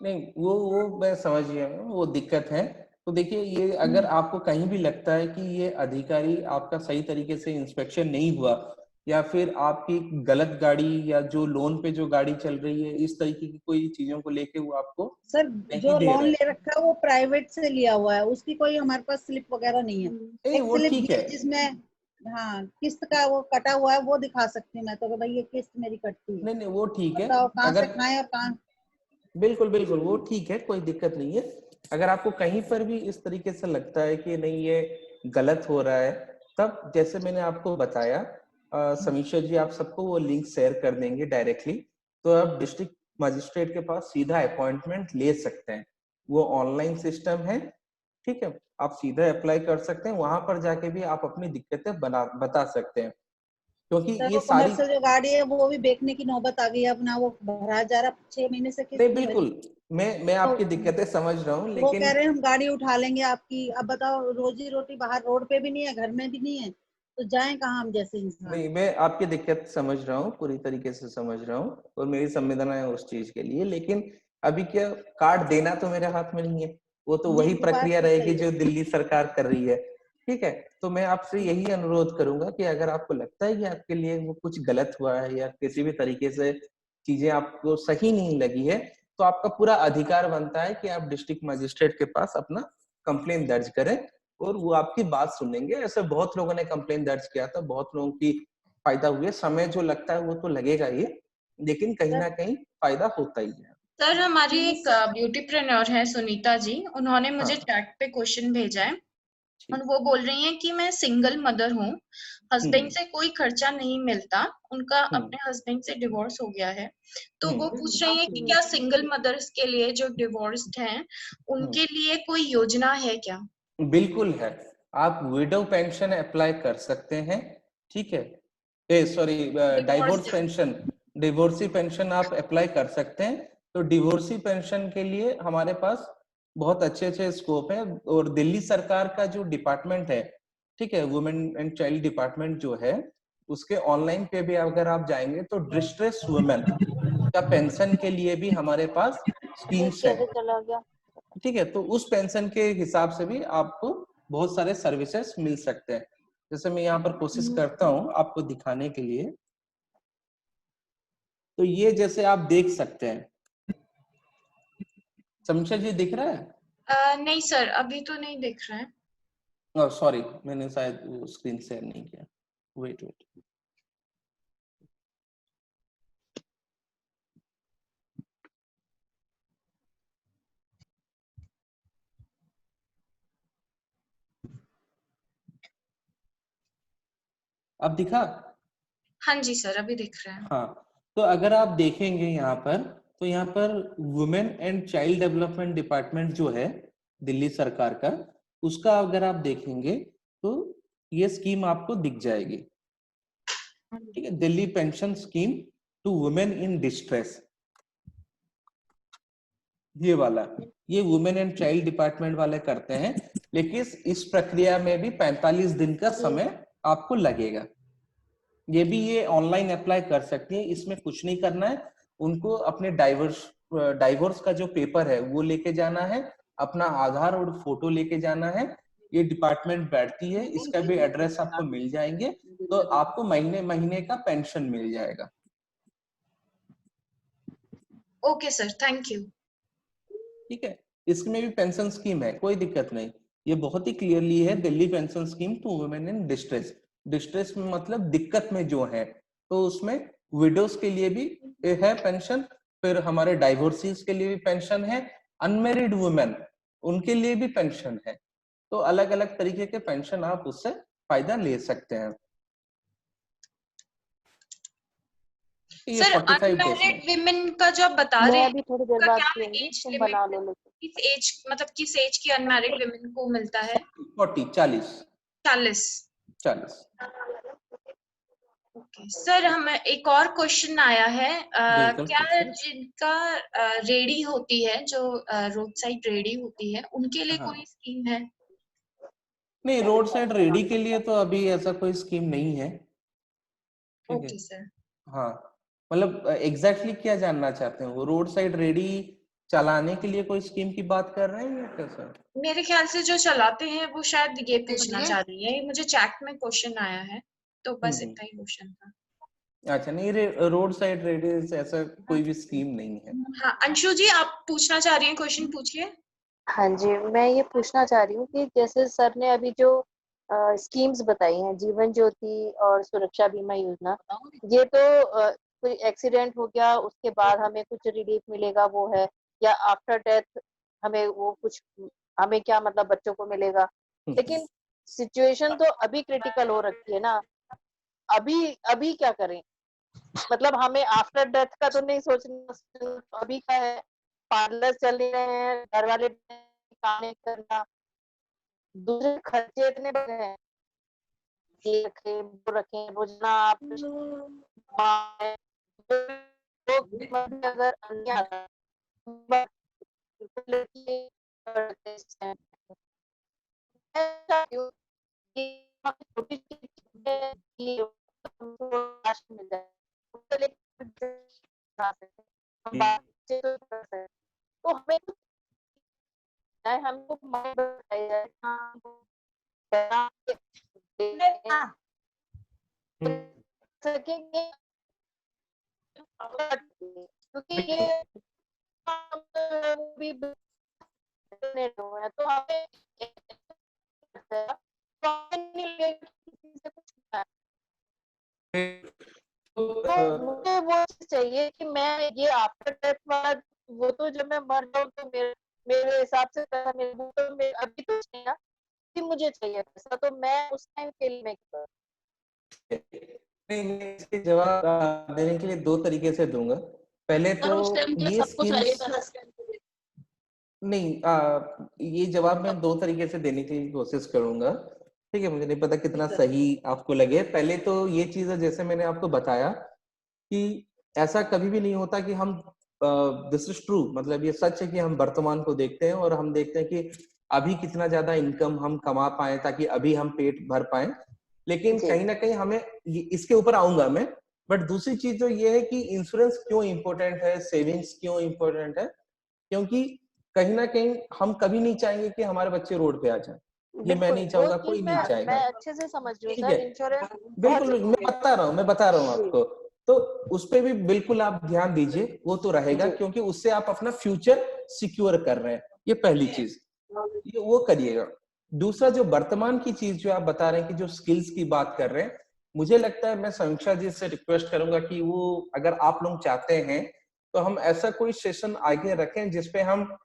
S1: नहीं, वो मैं समझ गया, वो दिक्कत है। तो देखिए, ये अगर आपको कहीं भी लगता है कि ये अधिकारी आपका सही तरीके से इंस्पेक्शन नहीं हुआ, या फिर आपकी गलत गाड़ी या जो लोन पे जो गाड़ी चल रही है, इस तरीके की कोई चीजों को लेके वो आपको
S8: सर जो लोन ले रखा है वो प्राइवेट से लिया हुआ है, उसकी कोई हमारे पास स्लिप वगैरह नहीं है। एक
S1: वो
S8: स्लिप
S1: ठीक है,
S8: जिसमें हाँ किस्त का वो कटा हुआ है, वो दिखा सकती हूँ मैं तो कि भाई ये किस्त मेरी कटती है।
S1: नहीं वो ठीक है।
S8: कहाँ से खाएं और कहाँ।
S1: बिल्कुल वो ठीक है, कोई दिक्कत नहीं है। अगर आपको कहीं पर भी इस तरीके से लगता है कि नहीं ये गलत हो रहा है, तब जैसे मैंने आपको बताया, समीक्षा जी आप सबको वो लिंक शेयर कर देंगे डायरेक्टली, तो आप डिस्ट्रिक्ट मजिस्ट्रेट के पास सीधा अपॉइंटमेंट ले सकते हैं। वो ऑनलाइन सिस्टम है, ठीक है, आप सीधा अप्लाई कर सकते हैं। वहां पर जाके भी आप अपनी दिक्कतें बता सकते हैं, क्योंकि ये सारी
S8: जो गाड़ी है वो भी बेचने की नौबत आ गई है। अपना वो भरा जा रहा 6 महीने से किस्त
S1: नहीं, बिल्कुल मैं आपकी दिक्कतें समझ रहा हूँ, लेकिन
S8: वो कह रहे हैं हम गाड़ी उठा लेंगे आपकी। अब बताओ, रोजी रोटी बाहर रोड पे भी नहीं है, घर में भी नहीं है, तो जाएं कहाँ हम जैसे इंसान।
S1: नहीं, मैं आपकी दिक्कत समझ रहा हूँ, पूरी तरीके से समझ रहा हूँ, और मेरी संवेदना है उस चीज के लिए। लेकिन अभी क्या, कार्ड देना तो मेरे हाथ में नहीं है, वो तो वही प्रक्रिया रहेगी जो दिल्ली सरकार कर रही है, ठीक है। तो मैं आपसे यही अनुरोध करूंगा कि अगर आपको लगता है कि आपके लिए वो कुछ गलत हुआ है या किसी भी तरीके से चीजें आपको सही नहीं लगी है, तो आपका पूरा अधिकार बनता है कि आप डिस्ट्रिक्ट मजिस्ट्रेट के पास अपना कंप्लेन दर्ज करें, और वो आपकी बात सुनेंगे। ऐसे बहुत लोगों ने कंप्लेन दर्ज किया था, बहुत लोगों की फायदा हुए। समय जो लगता है वो तो लगेगा ही, लेकिन कहीं ना कहीं फायदा होता ही है।
S2: सर हमारी एक ब्यूटीप्रेन्योर है सुनीता जी, उन्होंने मुझे चैट पे क्वेश्चन भेजा है और वो बोल रही हैं कि मैं सिंगल मदर हूँ, हस्बैंड से कोई खर्चा नहीं मिलता, उनका अपने हस्बैंड से डिवोर्स हो गया है, तो वो पूछ रही हैं कि क्या सिंगल मदर्स के लिए जो डिवोर्स्ड हैं उनके लिए कोई योजना है क्या?
S1: बिल्कुल है, आप विडो पेंशन अप्लाई कर सकते हैं, ठीक है, sorry divorce pension, divorcee pension आप अप्लाई कर सकते हैं। तो डिवोर्सी पेंशन के लिए हमारे पास बहुत अच्छे अच्छे स्कोप है, और दिल्ली सरकार का जो डिपार्टमेंट है, ठीक है, वुमेन एंड चाइल्ड डिपार्टमेंट जो है, उसके ऑनलाइन पे भी अगर आप जाएंगे तो डिस्ट्रेस वुमेन का पेंशन के लिए भी हमारे पास स्कीम्स है,
S4: चला गया।
S1: ठीक है। तो उस पेंशन के हिसाब से भी आपको बहुत सारे सर्विसेज मिल सकते हैं। जैसे मैं यहाँ पर कोशिश करता हूँ आपको दिखाने के लिए, तो ये जैसे आप देख सकते हैं, समीक्षा जी दिख रहा है?
S2: नहीं सर, अभी तो नहीं दिख रहा है।
S1: सॉरी, मैंने शायद वो स्क्रीन शेयर नहीं किया, वेट। अब दिखा?
S2: हाँ जी सर, अभी दिख रहा है।
S1: हाँ, तो अगर आप देखेंगे यहाँ पर, तो यहाँ पर women and child development department जो है दिल्ली सरकार का, उसका अगर आप देखेंगे तो ये स्कीम आपको दिख जाएगी, ठीक है, Delhi pension scheme to women in distress, ये वाला, ये वुमेन एंड चाइल्ड डिपार्टमेंट वाले करते हैं, लेकिन इस प्रक्रिया में भी 45 दिन का समय आपको लगेगा। ये भी ये ऑनलाइन अप्लाई कर सकती है, इसमें कुछ नहीं करना है, उनको अपने डाइवोर्स का जो पेपर है वो लेके जाना है, अपना आधार और फोटो लेके जाना है, ये डिपार्टमेंट बैठती है, इसका भी एड्रेस आपको मिल जाएंगे, तो आपको महीने महीने का पेंशन मिल जाएगा।
S2: Okay sir, thank you.
S1: ठीक है, इसमें भी पेंशन स्कीम है, कोई दिक्कत नहीं, ये बहुत ही क्लियरली है, Delhi pension scheme to women in distress. Distress में मतलब दिक्कत में जो है, तो उसमें विडोज के लिए भी है पेंशन, फिर हमारे डाइवोर्सीज के लिए भी पेंशन है, अनमेरिड वुमेन उनके लिए भी पेंशन है, तो अलग अलग तरीके के पेंशन आप उससे फायदा ले सकते हैं। ये
S2: सर
S1: 45 डेज
S2: अनमैरिड
S1: में
S2: विमेन का जो आप बता रहे
S4: मैं
S2: हैं,
S4: अभी थोड़ी देर
S2: उसका
S4: बाद
S2: क्या
S4: पीऊंगी,
S2: एज
S4: तुम
S2: लिमिट
S4: बना
S2: है?
S4: लो लेके।
S2: किस एज, मतलब किस एज की अनमैरिड विमेन को मिलता है?
S1: 40
S2: 40। ओके सर, हमें एक और क्वेश्चन आया है,
S1: बिल्कुल
S2: क्या
S1: पूछिए।
S2: जिनका रेडी होती है, जो रोड साइड रेडी होती है, उनके लिए
S1: हाँ,
S2: कोई स्कीम है?
S1: नहीं, रोड साइड रेडी के लिए तो अभी ऐसा कोई स्कीम नहीं है, ठीक है।
S2: Okay sir.
S1: हाँ, मतलब एग्जैक्टली क्या जानना चाहते हैं, वो रोड साइड रेडी चलाने के लिए कोई स्कीम की बात कर रहे हैं या क्या सर?
S2: मेरे ख्याल से जो चलाते हैं वो शायद ये पूछना चाह रही है, मुझे चैट में क्वेश्चन आया है, तो बस इतना ही क्वेश्चन था।
S1: अच्छा, नहीं, रोड साइड रेडी से ऐसा कोई भी स्कीम नहीं है।
S2: हाँ, अंशु जी आप पूछना चाह रही हैं, क्वेश्चन पूछिए।
S11: हाँ जी, मैं ये पूछना चाह रही हूँ कि जैसे सर ने अभी जो स्कीम्स बताई हैं, जीवन ज्योति और सुरक्षा बीमा योजना, ये तो कोई एक्सीडेंट हो गया उसके बाद हमें कुछ रिलीफ मिलेगा वो है, या आफ्टर डेथ हमें वो कुछ, हमें क्या मतलब बच्चों को मिलेगा, लेकिन सिचुएशन तो अभी क्रिटिकल हो रखी है ना, अभी क्या करें, मतलब हमें आफ्टर डेथ का तो नहीं सोचना, अभी क्या है, पार्लर चल रहे हैं, घर वाले काम नहीं करना, दूसरे खर्चे इतने बढ़ गए हैं, ये रखे वो रखे, रोजाना आप अगर अन्य आता छोटी मिल जाए तो हमें हमको सकेंगे, क्योंकि ये तो हमें मुझे वो चाहिए कि मैं ये आफ्टर डेथ वाला वो तो जब मैं मर जाऊँ तो मेरे हिसाब से पैसा मेरे तो अभी तो चाहिए ना, कि मुझे चाहिए पैसा, तो मैं उस टाइम के लिए मैं क्या
S1: नहीं, मैं इसके जवाब देने के लिए 2 तरीके से दूंगा। पहले तो
S6: उस टाइम के लिए
S1: ये
S6: सबको चाहिए
S1: स्कीम्स
S6: था उस टाइम के लिए।
S1: नहीं, ये जवाब मैं 2 तरीके से देने की कोशिश करूंगा। ठीक है, मुझे नहीं पता कितना सही आपको लगे। पहले तो ये चीज है, जैसे मैंने आपको बताया कि ऐसा कभी भी नहीं होता कि हम दिस इज ट्रू, मतलब ये सच है कि हम वर्तमान को देखते हैं और हम देखते हैं कि अभी कितना ज्यादा इनकम हम कमा पाए ताकि अभी हम पेट भर पाए। लेकिन कहीं ना कहीं हमें इसके ऊपर आऊंगा मैं। बट दूसरी चीज जो ये है कि इंश्योरेंस क्यों इंपॉर्टेंट है, सेविंग्स क्यों इंपॉर्टेंट है, क्योंकि कहीं ना कहीं हम कभी नहीं चाहेंगे कि हमारे बच्चे रोड पे आ जाए। ये मैं नहीं चाहूंगा, कोई नहीं चाहेगा।
S11: मैं अच्छे से समझ रही हूँ
S1: ठीक
S11: सर,
S1: है,
S11: इंश्योरेंस
S1: बिल्कुल मैं बता रहा हूँ आपको। तो उस पे भी बिल्कुल आप ध्यान दीजिए, वो तो रहेगा, क्योंकि उससे आप अपना फ्यूचर सिक्योर कर रहे हैं। ये पहली चीज, ये वो करिएगा। दूसरा, जो वर्तमान की चीज जो आप बता रहे हैं कि जो स्किल्स की बात कर रहे हैं, मुझे लगता है मैं समीक्षा जी से रिक्वेस्ट करूंगा कि वो, अगर आप लोग चाहते हैं तो हम ऐसा कोई सेशन आगे रखें जिसपे हम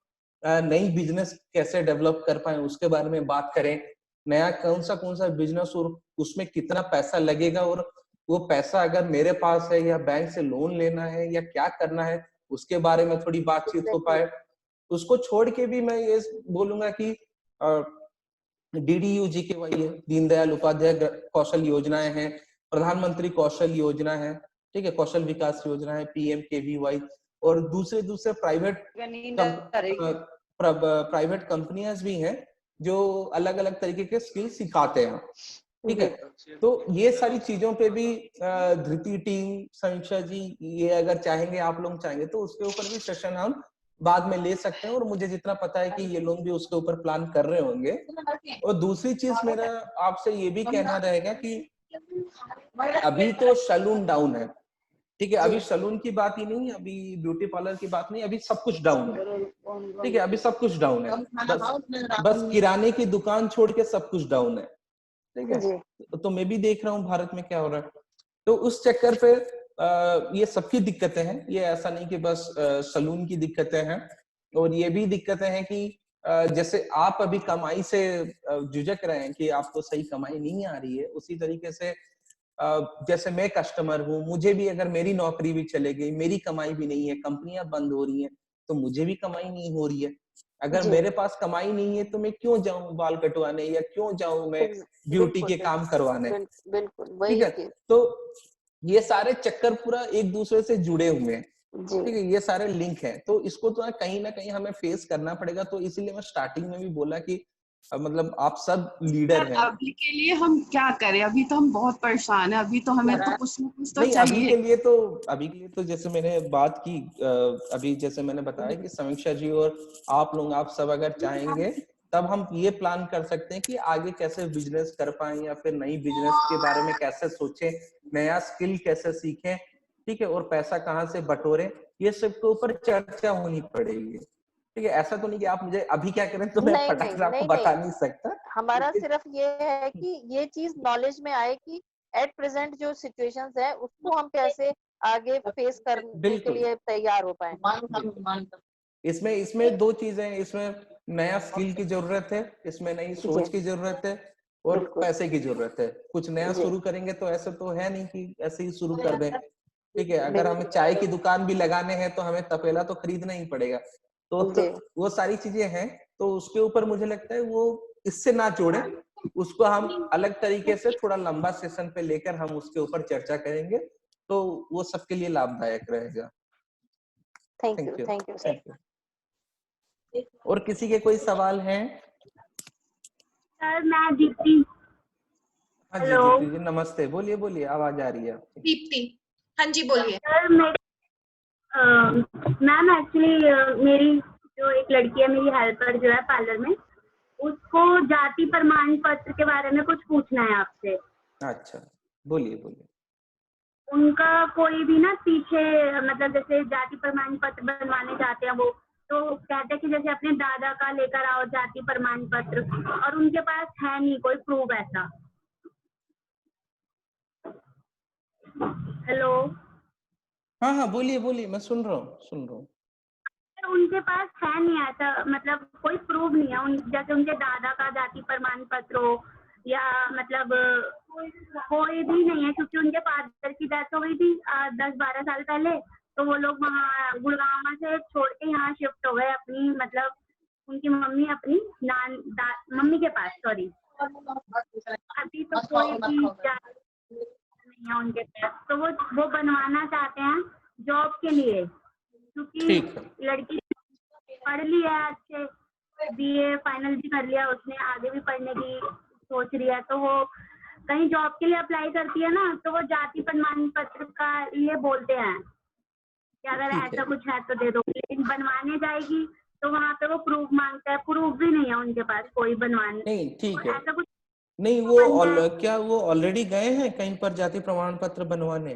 S1: नई बिजनेस कैसे डेवलप कर पाए उसके बारे में बात करें। नया कौन सा बिजनेस और उसमें कितना पैसा लगेगा, और वो पैसा अगर मेरे पास है या बैंक से लोन लेना है या क्या करना है, उसके बारे में थोड़ी बातचीत हो पाए। उसको छोड़ के भी मैं ये बोलूंगा कि DDU GKY है, दीनदयाल उपाध्याय कौशल योजनाएं हैं, प्रधानमंत्री कौशल योजना है, ठीक है, कौशल विकास योजना है, PMKVY, और दूसरे प्राइवेट कंपनियां भी हैं जो अलग अलग तरीके के स्किल सिखाते हैं। ठीक है, तो ये सारी चीजों पे भी धृति टीम, समीक्षा जी, ये अगर चाहेंगे, आप लोग चाहेंगे तो उसके ऊपर भी सेशन हम बाद में ले सकते हैं। और मुझे जितना पता है कि ये लोग भी उसके ऊपर प्लान कर रहे होंगे। और दूसरी चीज मेरा आपसे ये भी कहना रहेगा कि अभी तो सैलून डाउन है, ठीक है, अभी सैलून की बात ही नहीं, अभी ब्यूटी पार्लर की बात नहीं, अभी सब कुछ डाउन है। ठीक है, अभी सब कुछ डाउन है, बस किराने की दुकान छोड़ के सब कुछ डाउन है। ठीक है, तो मैं भी देख रहा हूँ भारत में क्या हो रहा है। तो उस चक्कर पे ये सबकी दिक्कतें हैं, ये ऐसा नहीं कि बस सैलून की दिक्कतें हैं। और ये भी दिक्कतें हैं कि जैसे आप अभी कमाई से झुझक रहे हैं कि आपको सही कमाई नहीं आ रही है, उसी तरीके से जैसे मैं कस्टमर हूँ, मुझे भी अगर मेरी नौकरी भी चले गई, मेरी कमाई भी नहीं है, कंपनियां बंद हो रही हैं, तो मुझे भी कमाई नहीं हो रही है। अगर मेरे पास कमाई नहीं है तो मैं क्यों जाऊं बाल कटवाने, या क्यों जाऊं मैं ब्यूटी के काम करवाने।
S11: बिल्कुल
S1: ठीक है, तो ये सारे चक्कर पूरा एक दूसरे से जुड़े हुए हैं। ठीक है, ये सारे लिंक हैं, तो इसको तो कहीं ना कहीं हमें फेस करना पड़ेगा। तो इसीलिए मैं स्टार्टिंग में भी बोला कि मतलब आप सब लीडर हैं।
S10: अभी के लिए हम क्या करें, अभी तो हम बहुत परेशान हैं, अभी तो हमें तो कुछ ना कुछ तो
S1: नहीं,
S10: चाहिए।
S1: अभी के लिए तो जैसे मैंने बात की, अभी जैसे मैंने बताया कि समीक्षा जी और आप लोग, आप सब अगर चाहेंगे तब हम ये प्लान कर सकते हैं कि आगे कैसे बिजनेस कर पाए, या फिर नई बिजनेस के बारे में कैसे सोचें, नया स्किल कैसे सीखें। ठीक है, और पैसा कहाँ से बटोरें, ये सब के ऊपर चर्चा होनी पड़ेगी। ठीक है, ऐसा तो नहीं कि आप मुझे अभी क्या करें तो मैं फटाक से आपको बता नहीं सकता।
S11: हमारा सिर्फ ये है कि ये चीज नॉलेज में आए कि एट प्रेजेंट जो सिचुएशंस है उसको हम कैसे आगे फेस करने के लिए तैयार हो पाए।
S1: इसमें 2 चीजें हैं, इसमें नया स्किल की जरूरत है, इसमें नई सोच की जरूरत है, और पैसे की जरूरत है। कुछ नया शुरू करेंगे तो ऐसा तो है नहीं कि ऐसे ही शुरू कर दें। ठीक है, अगर हमें चाय की दुकान भी लगाने हैं तो हमें तपेला तो खरीदना ही पड़ेगा। तो वो सारी चीजें हैं, तो उसके ऊपर मुझे लगता है वो इससे ना जोड़े, उसको हम अलग तरीके से थोड़ा लंबा सेशन पे लेकर हम उसके ऊपर चर्चा करेंगे, तो वो सबके लिए लाभदायक रहेगा।
S11: Thank you sir.
S1: और किसी के कोई सवाल हैं?
S12: सर मैं दीप्ति।
S1: हाँ जी दीप्ति जी, नमस्ते, बोलिए बोलिए, आवाज आ रही है आपकी।
S2: दीप्ति, हाँ जी बोलिए।
S12: सर मैम एक्चुअली मेरी जो एक लड़की है, मेरी हेल्पर जो है पार्लर में, उसको जाति प्रमाण पत्र के बारे में कुछ पूछना है आपसे।
S1: अच्छा, बोलिए बोलिए।
S12: उनका कोई भी ना पीछे, मतलब जैसे जाति प्रमाण पत्र बनवाने जाते हैं वो, तो कहते हैं कि जैसे अपने दादा का लेकर आओ जाति प्रमाण पत्र, और उनके पास है नहीं कोई प्रूफ ऐसा। हेलो।
S1: हाँ हाँ, बोलिए बोलिए, मैं सुन रहा हूँ।
S12: उनके पास है नहीं ऐसा, मतलब कोई प्रूफ नहीं है जैसे उनके दादा का जाति प्रमाण पत्र हो या मतलब कोई भी नहीं है, क्योंकि उनके फादर की डेथ हो गई थी 10-12 साल पहले। तो वो लोग वहाँ गुड़गांव से छोड़ के यहाँ शिफ्ट हो गए अपनी, मतलब उनकी मम्मी अपनी मम्मी के पास, सॉरी। अभी तो कोई भी नहीं है उनके पास, तो वो बनवाना चाहते हैं जॉब के लिए, क्योंकि लड़की पढ़ ली है, अच्छे BA फाइनल भी कर लिया उसने, आगे भी पढ़ने की सोच रही है। तो वो कहीं जॉब के लिए अप्लाई करती है ना, तो वो जाति प्रमाण पत्र का ये बोलते हैं कि अगर ऐसा कुछ है तो दे दो, लेकिन बनवाने जाएगी तो वहाँ पे वो प्रूफ मांगता है, प्रूफ भी नहीं है उनके पास कोई बनवाने।
S1: नहीं ठीक है,
S12: ऐसा कुछ
S1: नहीं वो क्या वो ऑलरेडी गए हैं कहीं पर जाति प्रमाण पत्र बनवाने?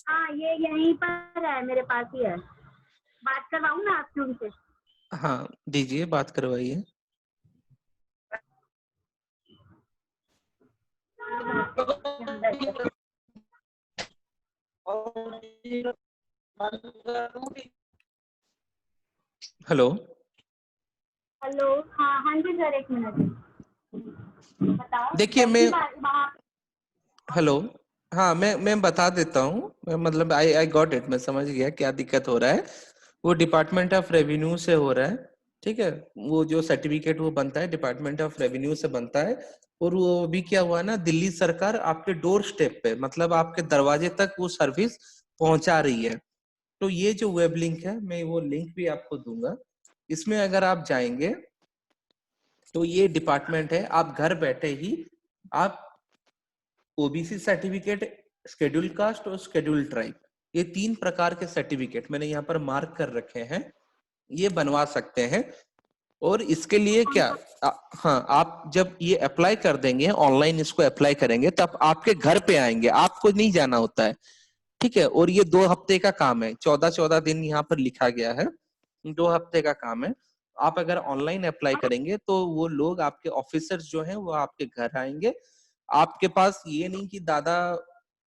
S12: हाँ, ये यहीं पर है, मेरे पास ही है। बात करवाऊँ ना आपसे उनसे?
S1: हाँ दीजिए, बात करवाइए। हेलो
S12: हेलो, हाँ जी सर, एक मिनट बताओ।
S1: देखिए मैं हेलो, हाँ मैं बता देता हूँ, मतलब आई गॉट इट, मैं समझ गया क्या दिक्कत हो रहा है। वो डिपार्टमेंट ऑफ रेवेन्यू से हो रहा है, ठीक है। वो जो सर्टिफिकेट वो बनता है डिपार्टमेंट ऑफ रेवेन्यू से बनता है, और वो भी क्या हुआ ना, दिल्ली सरकार आपके डोर स्टेप पे, मतलब आपके दरवाजे तक वो सर्विस पहुंचा रही है। तो ये जो वेब लिंक है, मैं वो लिंक भी आपको दूंगा, इसमें अगर आप जाएंगे तो ये डिपार्टमेंट है, आप घर बैठे ही आप ओबीसी सर्टिफिकेट, शेड्यूल कास्ट और शेड्यूल ट्राइब, ये 3 प्रकार के सर्टिफिकेट मैंने यहाँ पर मार्क कर रखे हैं, ये बनवा सकते हैं। और इसके लिए क्या हाँ, आप जब ये अप्लाई कर देंगे, ऑनलाइन इसको अप्लाई करेंगे, तब आपके घर पे आएंगे, आपको नहीं जाना होता है, ठीक है। और ये 2 हफ्ते का काम है, 14 दिन यहाँ पर लिखा गया है, 2 हफ्ते का काम है। आप अगर ऑनलाइन अप्लाई करेंगे तो वो लोग आपके ऑफिसर्स जो हैं वो आपके घर आएंगे। आपके पास ये नहीं कि दादा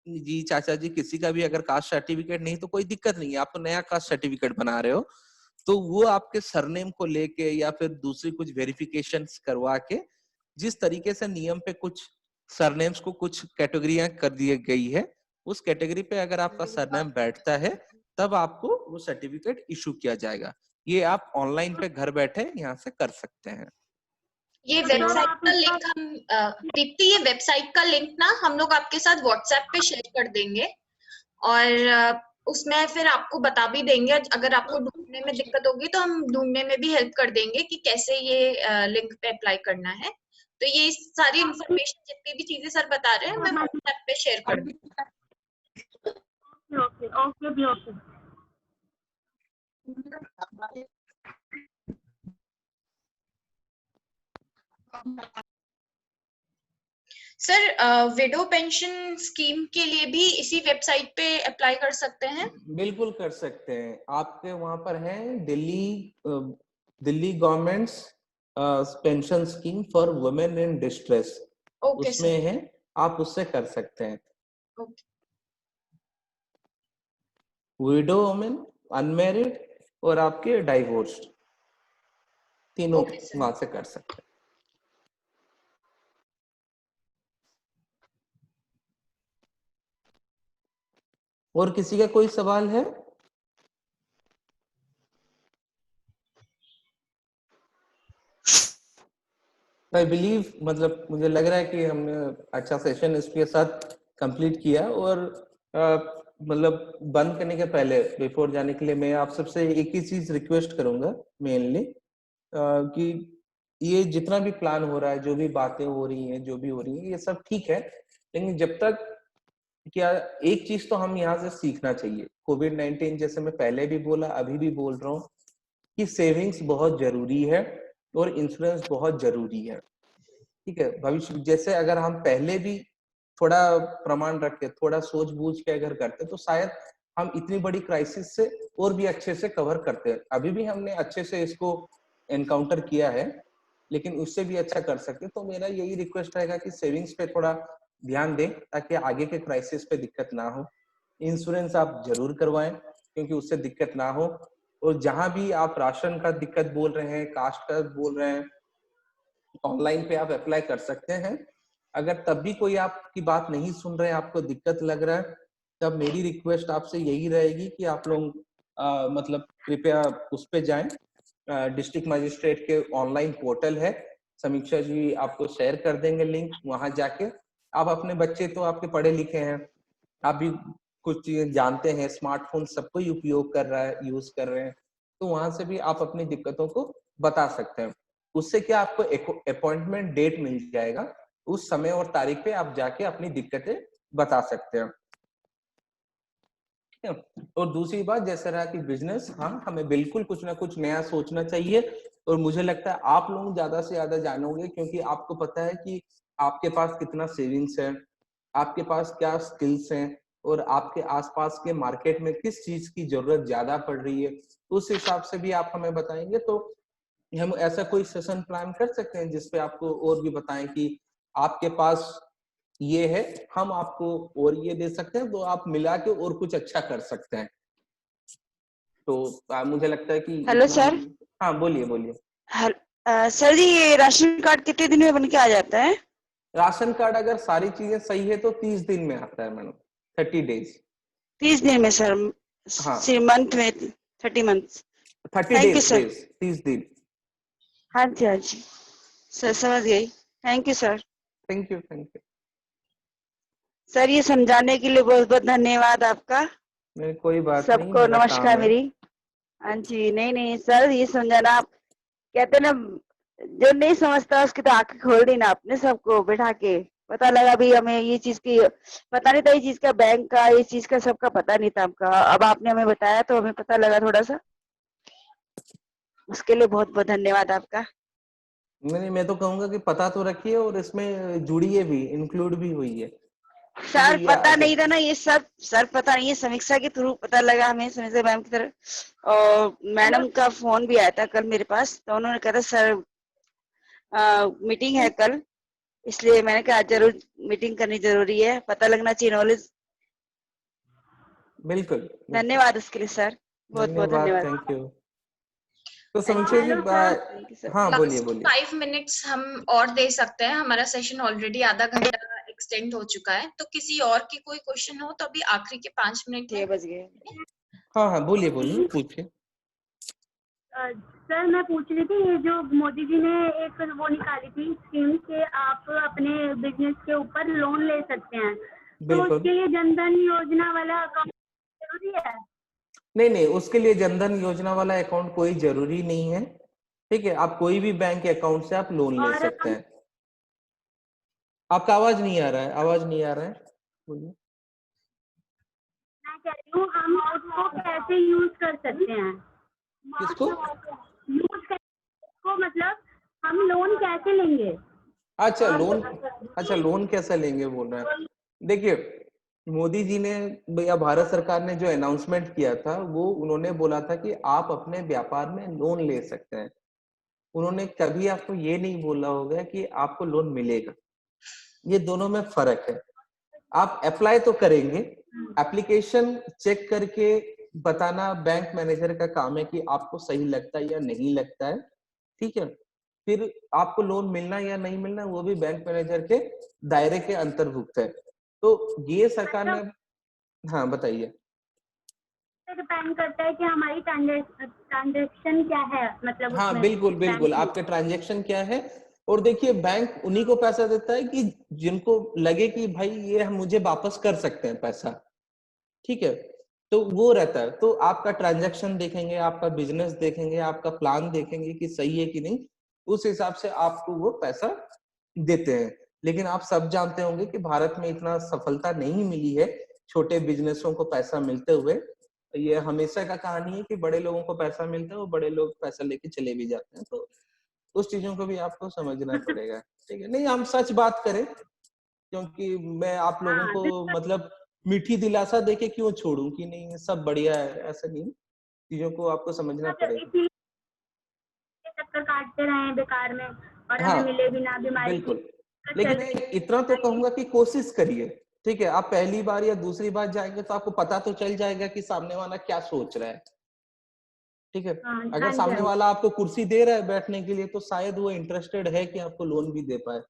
S1: जी, चाचा जी, किसी का भी अगर कास्ट सर्टिफिकेट नहीं तो कोई दिक्कत नहीं है, आप तो नया कास्ट सर्टिफिकेट बना रहे हो, तो वो आपके सरनेम को लेके या फिर दूसरी कुछ वेरिफिकेशंस करवा के, जिस तरीके से नियम पे कुछ सरनेम्स को कुछ कैटेगरियां कर दी गई है, उस कैटेगरी पे अगर आपका सरनेम बैठता है तब आपको वो सर्टिफिकेट इशू किया जाएगा। ये आप ऑनलाइन पे घर बैठे यहाँ से कर सकते हैं।
S2: ये वेबसाइट का लिंक हम दीप्ति, ये वेबसाइट का लिंक ना हम लोग आपके साथ व्हाट्सएप पे शेयर कर देंगे, और उसमें फिर आपको बता भी देंगे, अगर आपको ढूंढने में दिक्कत होगी तो हम ढूंढने में भी हेल्प कर देंगे कि कैसे ये लिंक पे अप्लाई करना है। तो ये सारी इंफॉर्मेशन जितनी भी चीजें सर बता रहे हैं मैं व्हाट्सएप पे शेयर कर दूंगी।
S12: Okay.
S2: Sir window pension scheme के लिए भी इसी वेबसाइट पे अप्लाई कर सकते हैं?
S1: बिल्कुल कर सकते हैं, आपके वहां पर है Delhi governments pension scheme for women in distress, उसमें है, आप उससे कर सकते हैं। विडो वुमेन, अनमैरिड और आपके डाइवोर्स्ड, तीनों वहां से कर सकते हैं। और किसी का कोई सवाल है? आई बिलीव, मतलब मुझे लग रहा है कि हमने अच्छा सेशन इसके साथ कंप्लीट किया। और मतलब बंद करने के पहले, बिफोर जाने के लिए, मैं आप सबसे एक ही चीज रिक्वेस्ट करूंगा मेनली, कि ये जितना भी प्लान हो रहा है, जो भी बातें हो रही हैं, जो भी हो रही है, ये सब ठीक है, लेकिन जब तक क्या, एक चीज तो हम यहाँ से सीखना चाहिए, कोविड-19 जैसे मैं पहले भी बोला, अभी भी बोल रहा हूँ कि सेविंग्स बहुत जरूरी है और इंश्योरेंस बहुत जरूरी है, ठीक है। भविष्य जैसे अगर हम पहले भी थोड़ा प्रमाण रख के, थोड़ा सोच बूझ के अगर करते, तो शायद हम इतनी बड़ी क्राइसिस से और भी अच्छे से कवर करते हैं। अभी भी हमने अच्छे से इसको एनकाउंटर किया है, लेकिन उससे भी अच्छा कर सकते। तो मेरा यही रिक्वेस्ट रहेगा कि सेविंग्स पे थोड़ा ध्यान दें, ताकि आगे के क्राइसिस पे दिक्कत ना हो। इंश्योरेंस आप जरूर करवाएं, क्योंकि उससे दिक्कत ना हो। और जहां भी आप राशन का दिक्कत बोल रहे हैं, कास्ट का बोल रहे हैं, ऑनलाइन पे आप अप्लाई कर सकते हैं। अगर तब भी कोई आपकी बात नहीं सुन रहे हैं, आपको दिक्कत लग रहा है, तब मेरी रिक्वेस्ट आपसे यही रहेगी कि आप लोग मतलब कृपया उस पे जाएं, डिस्ट्रिक्ट मजिस्ट्रेट के ऑनलाइन पोर्टल है, समीक्षा जी आपको शेयर कर देंगे लिंक, वहां जाके आप अपने बच्चे तो आपके पढ़े लिखे हैं, आप भी कुछ चीजें जानते हैं, स्मार्टफोन सब कोई उपयोग कर रहा है, यूज कर रहे हैं, तो वहां से भी आप अपनी दिक्कतों को बता सकते हैं। उससे क्या आपको अपॉइंटमेंट डेट मिल जाएगा, उस समय और तारीख पे आप जाके अपनी दिक्कतें बता सकते हैं। और दूसरी बात, जैसे रहा कि बिजनेस, हाँ हमें बिल्कुल कुछ ना कुछ नया सोचना चाहिए, और मुझे लगता है आप लोग ज्यादा से ज्यादा जानोगे, क्योंकि आपको पता है कि आपके पास कितना सेविंग्स है, आपके पास क्या स्किल्स हैं, और आपके आसपास के मार्केट में किस चीज की जरूरत ज्यादा पड़ रही है, उस हिसाब से भी आप हमें बताएंगे तो हम ऐसा कोई सेशन प्लान कर सकते हैं जिसपे आपको और भी बताएं कि आपके पास ये है, हम आपको और ये दे सकते हैं, तो आप मिला के और कुछ अच्छा कर सकते हैं। तो मुझे लगता है कि
S9: हेलो सर।
S1: हाँ बोलिए बोलिए।
S9: सर जी, ये राशन कार्ड कितने दिन में बन के आ जाता है?
S1: राशन कार्ड अगर सारी चीजें सही है तो 30 दिन में आता है मैडम, 30 डेज।
S9: 30 दिन में सर?
S1: हाँ,
S9: मंथ में 30 month.
S1: 30
S9: thank you
S1: days,
S9: sir.
S1: 30 दिन।
S9: हाँ जी हाँ जी सर, समझ गई। Thank you sir.
S1: Thank you thank you
S9: sir, ये समझाने के लिए बहुत बहुत धन्यवाद आपका।
S1: नहीं कोई बात नहीं,
S9: सबको
S1: मेरा
S9: नमस्कार
S1: काम है।
S9: मेरी। हाँ जी, नहीं नहीं सर, ये समझाना, आप कहते ना, जो नहीं समझता उसकी तो आंखें खोल दी ना आपने, सबको बैठा के पता लगा भी, हमें ये चीज की पता नहीं था, ये चीज का बैंक का, ये चीज का सबका पता नहीं था हमका, अब आपने हमें बताया तो हमें पता लगा थोड़ा सा, उसके लिए बहुत बहुत धन्यवाद आपका।
S1: नहीं, मैं तो कहूंगा कि पता तो रखिए और इसमें जुड़िए भी, इंक्लूड भी हुई है।
S9: सर पता नहीं था ना ये सब, सर पता नहीं, ये समीक्षा के थ्रू पता लगा हमें, समीक्षा मैम की तरफ, और मैडम का फोन भी आया था कल मेरे पास, तो उन्होंने कहा था सर मीटिंग है कल, इसलिए मैंने कहा जरूर मीटिंग करनी जरूरी है, पता लगना चाहिए, नॉलेज।
S1: बिल्कुल,
S9: धन्यवाद उसके लिए सर, बहुत बहुत धन्यवाद।
S1: Thank you. तो समीक्षा जी, हाँ बोलिए बोलिए।
S2: 5 मिनट्स हम और दे सकते हैं, हमारा सेशन ऑलरेडी आधा घंटा एक्सटेंड हो चुका है, तो किसी और की कोई क्वेश्चन हो तो अभी आखिरी के 5 मिनट
S9: 6 बज गए।
S1: हाँ हाँ बोलिए बोलिए, पूछिए।
S12: सर मैं पूछ रही थी, ये जो मोदी जी ने एक वो निकाली थी स्कीम के, आप अपने बिजनेस के ऊपर लोन ले सकते हैं, तो उसके लिए जनधन योजना वाला अकाउंट जरूरी है?
S1: नहीं नहीं, उसके लिए जनधन योजना वाला अकाउंट कोई जरूरी नहीं है, ठीक है, आप कोई भी बैंक अकाउंट से आप लोन ले सकते हैं। आपका आवाज नहीं आ रहा है, आवाज नहीं आ रहा है, बोलिए।
S12: मैं कह रही हूँ हम उसको कैसे यूज कर सकते हैं?
S1: किसको?
S12: यूज को मतलब हम लोन कैसे लेंगे?
S1: अच्छा लोन कैसे लेंगे बोल रहे हैं। देखिए, मोदी जी ने या भारत सरकार ने जो अनाउंसमेंट किया था, वो उन्होंने बोला था कि आप अपने व्यापार में लोन ले सकते हैं। उन्होंने कभी आपको ये नहीं बोला होगा कि आपको लोन मिलेगा। ये दोनों में फर्क है। आप अप्लाई तो करेंगे, एप्लीकेशन चेक करके बताना बैंक मैनेजर का काम है कि आपको सही लगता है या नहीं लगता है, ठीक है। फिर आपको लोन मिलना या नहीं मिलना वो भी बैंक मैनेजर के दायरे के अंतर्भुक्त है। तो ये सरकार ने, हाँ बताइए।
S12: डिपेंड करता है कि हमारी ट्रांजैक्शन क्या है, मतलब
S1: हाँ बिल्कुल बिल्कुल, आपके ट्रांजैक्शन क्या है। और देखिए, बैंक उन्हीं को पैसा देता है कि जिनको लगे कि भाई ये हम मुझे वापस कर सकते हैं पैसा, ठीक है, तो वो रहता है। तो आपका ट्रांजैक्शन देखेंगे, आपका बिजनेस देखेंगे, आपका प्लान देखेंगे कि सही है कि नहीं, उस हिसाब से आपको वो पैसा देते हैं। लेकिन आप सब जानते होंगे कि भारत में इतना सफलता नहीं मिली है छोटे बिजनेसों को पैसा मिलते हुए। ये हमेशा का कहानी है कि बड़े लोगों को पैसा मिलता है और बड़े लोग पैसा लेके चले भी जाते हैं, तो उस चीजों को भी आपको समझना पड़ेगा, ठीक है। नहीं, हम सच बात करें, क्योंकि मैं आप लोगों को मतलब मीठी दिलासा देके क्यों छोड़ूं कि नहीं सब बढ़िया है, ऐसा नहीं, चीजों को आपको समझना पड़ेगा।
S12: चक्कर काटते रहे बेकार में और
S1: हाँ,
S12: हमें मिले भी ना, बीमारी
S1: बिल्कुल। लेकिन इतना तो कहूंगा कि कोशिश करिए, ठीक है। आप पहली बार या दूसरी बार जाएंगे तो आपको पता तो चल जाएगा कि सामने वाला क्या सोच रहा है, ठीक है।
S12: हाँ,
S1: अगर
S12: हाँ जी,
S1: सामने
S12: हाँ जी।
S1: वाला आपको कुर्सी दे रहा है बैठने के लिए तो शायद वो इंटरेस्टेड है कि आपको लोन भी दे पाए।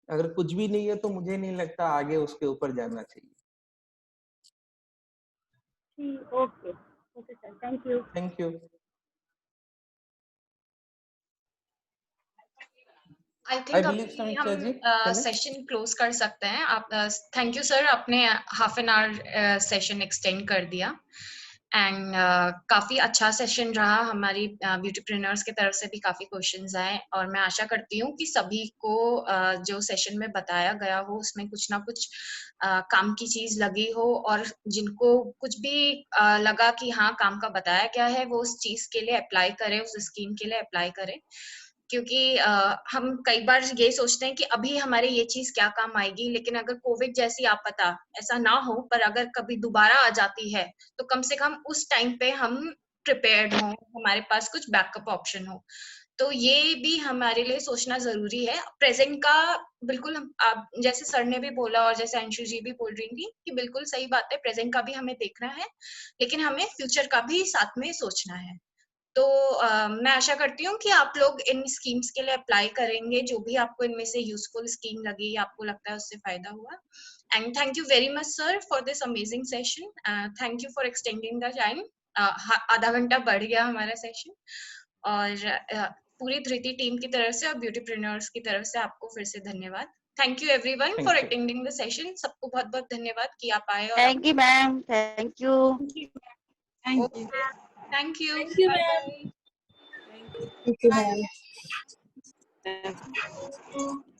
S1: अगर कुछ भी नहीं है तो मुझे नहीं लगता आगे उसके ऊपर जाना चाहिए।
S12: Okay okay sir, thank you.
S1: Thank you.
S2: I
S1: I
S2: think
S1: believe
S2: अभी
S1: समीक्षा
S2: हम
S1: जी चलें?
S2: सेशन क्लोज कर सकते हैं। आप थैंक यू सर, आपने half an hour session extend कर दिया एंड काफी अच्छा सेशन रहा। हमारी ब्यूटीप्रेन्योर्स की तरफ से भी काफी क्वेश्चंस आए और मैं आशा करती हूँ कि सभी को जो सेशन में बताया गया हो उसमें कुछ ना कुछ काम की चीज लगी हो, और जिनको कुछ भी लगा कि हाँ काम का बताया गया है वो उस चीज के लिए अप्लाई करें, उस स्कीम के लिए अप्लाई करें। क्योंकि हम कई बार ये सोचते हैं कि अभी हमारे ये चीज क्या काम आएगी, लेकिन अगर कोविड जैसी आपदा ऐसा ना हो पर अगर कभी दोबारा आ जाती है तो कम से कम उस टाइम पे हम प्रिपेयर्ड हो, हमारे पास कुछ बैकअप ऑप्शन हो। तो ये भी हमारे लिए सोचना जरूरी है। प्रेजेंट का बिल्कुल आप जैसे सर ने भी बोला और जैसे अंशु जी भी बोल रही थी कि बिल्कुल सही बात है, प्रेजेंट का भी हमें देखना है लेकिन हमें फ्यूचर का भी साथ में सोचना है। तो मैं आशा करती हूँ कि आप लोग इन स्कीम्स के लिए अप्लाई करेंगे, जो भी आपको इनमें से यूजफुल स्कीम लगी, आपको लगता है उससे फायदा हुआ। And thank you very much sir for this amazing session. Thank you for extending the time. आधा घंटा बढ़ गया हमारा सेशन, और पूरी धृति टीम की तरफ से और ब्यूटीप्रेन्योर्स की तरफ से आपको फिर से धन्यवाद। Thank you everyone for attending the session. सबको बहुत बहुत धन्यवाद कि आप आए। और
S9: thank you ma'am, thank you.
S2: Thank you, bye bye.
S8: Thank you, ma'am.